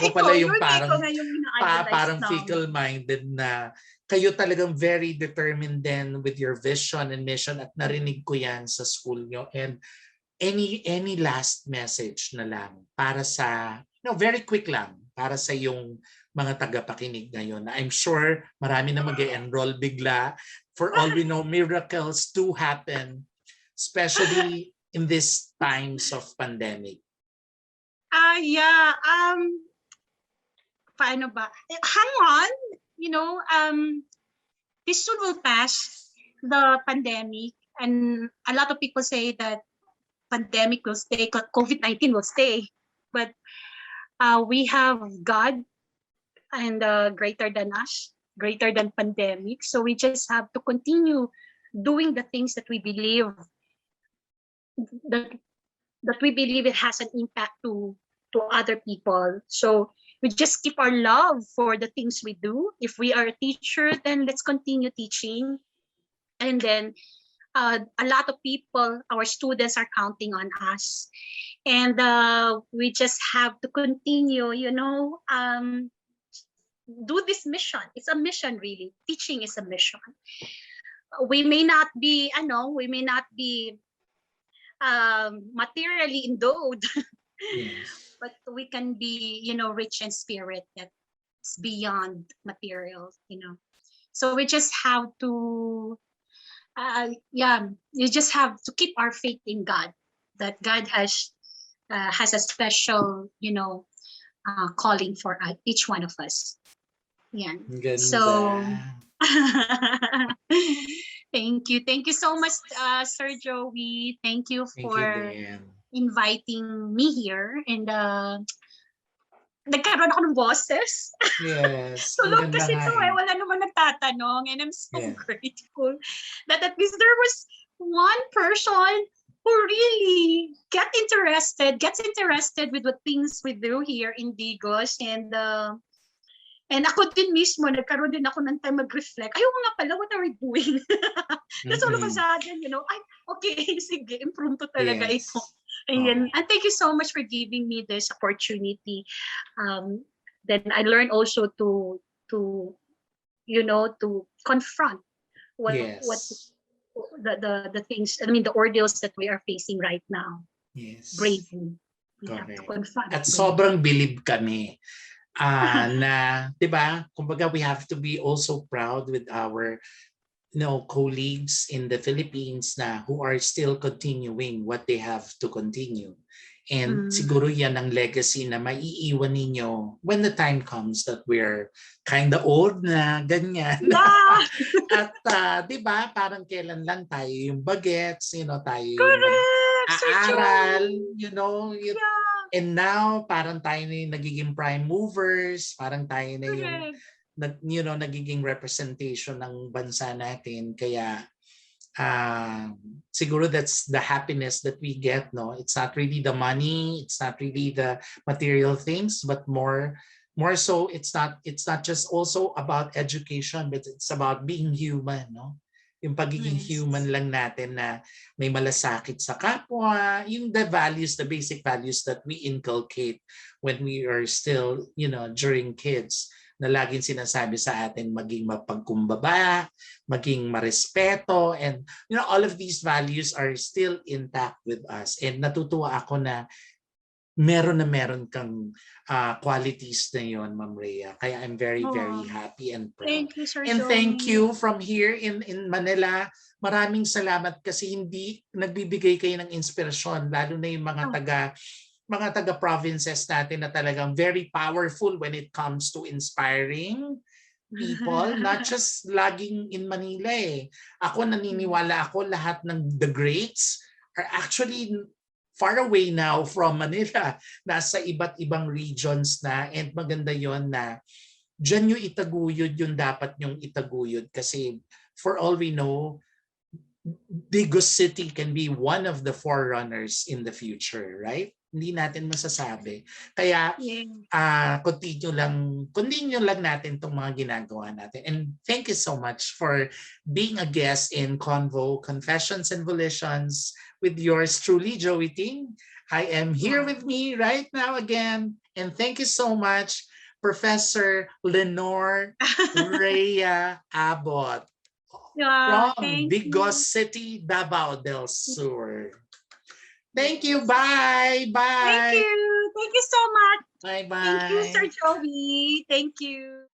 A: Ako pala yung parang fickle-minded na kayo talagang very determined din with your vision and mission at narinig ko yan sa school nyo. And any last message na lang para sa, very quick lang, para sa yung mga tagapakinig ngayon. I'm sure marami na mag-enroll bigla. For all we know, miracles do happen, especially in these times of pandemic.
B: Paano ba? Hang on. This soon will pass, the pandemic. And a lot of people say that pandemic will stay, COVID-19 will stay. But we have God and greater than us, greater than pandemic. So we just have to continue doing the things that we believe that we believe it has an impact to other people. So we just keep our love for the things we do. If we are a teacher, then let's continue teaching. And then a lot of people, our students, are counting on us. And we just have to continue, do this mission. It's a mission, really. Teaching is a mission. We may not be materially endowed,
A: Yes.
B: but we can be, rich in spirit that's beyond material, So we just have to, you just have to keep our faith in God, that God has a special, calling for each one of us. Yeah. So thank you so much, Sir Joey. Thank you for inviting me here, and nagkaroon ako ng boses.
A: Yes.
B: Tulog kasi ito wala naman nagtatanong, and I'm so grateful that at least there was one person who really gets interested with the things we do here in Digos, and ako din mismo, nagkaroon din ako ng time mag-reflect. Ayaw nga pala, what are we doing? That's all of a sudden, okay, sige, improve to talaga ito. And thank you so much for giving me this opportunity. Then I learned also to confront what the things, the ordeals that we are facing right now.
A: Yes.
B: bravely. We have to
A: Correct.
B: confront.
A: At sobrang bilib kami na, 'di ba? Kumbaga we have to be also proud with our colleagues in the Philippines na who are still continuing what they have to continue. And siguro yan ang legacy na maiiwan ninyo when the time comes that we're kind of old na, ganyan.
B: Yeah!
A: At 'di ba, parang kailan lang tayo yung bagets, tayo yung
B: Correct! Sir
A: aaral,
B: Joey! Yeah!
A: and now parang tayo na yung nagiging prime movers, parang tayo na yung nagiging representation ng bansa natin. Kaya siguro that's the happiness that we get, no? It's not really the money, it's not really the material things, but more so it's not just also about education, but it's about being human, no? Yung pagiging human lang natin na may malasakit sa kapwa, yung the basic values that we inculcate when we are still, during kids, na laging sinasabi sa atin maging mapagkumbaba, maging marespeto, and all of these values are still intact with us. And natutuwa ako na meron kang qualities na yon, Ma'am Rhea. Kaya I'm very, very happy and proud.
B: Thank you, Sir
A: And
B: Joey.
A: thank you from here in Manila. Maraming salamat kasi hindi nagbibigay kayo ng inspirasyon, lalo na yung mga taga provinces natin na talagang very powerful when it comes to inspiring people, not just laging in Manila eh. Ako naniniwala ako lahat ng the greats are actually far away now from Manila. Nasa iba't ibang regions na, and maganda yon na dyan yung itaguyod yung dapat yung itaguyod kasi for all we know, biggest city can be one of the forerunners in the future, right? Hindi natin masasabi. Kaya continue lang natin itong mga ginagawa natin. And thank you so much for being a guest in CONVO Confessions and Volitions with yours truly, Joey Ting. I am here with me right now again. And thank you so much, Professor Lenore Rhea Abbott from Bigos City, Davao del Sur. Thank you. Bye. Bye.
B: Thank you. Thank you so much.
A: Bye-bye.
B: Thank you, Sir Joey. Thank you.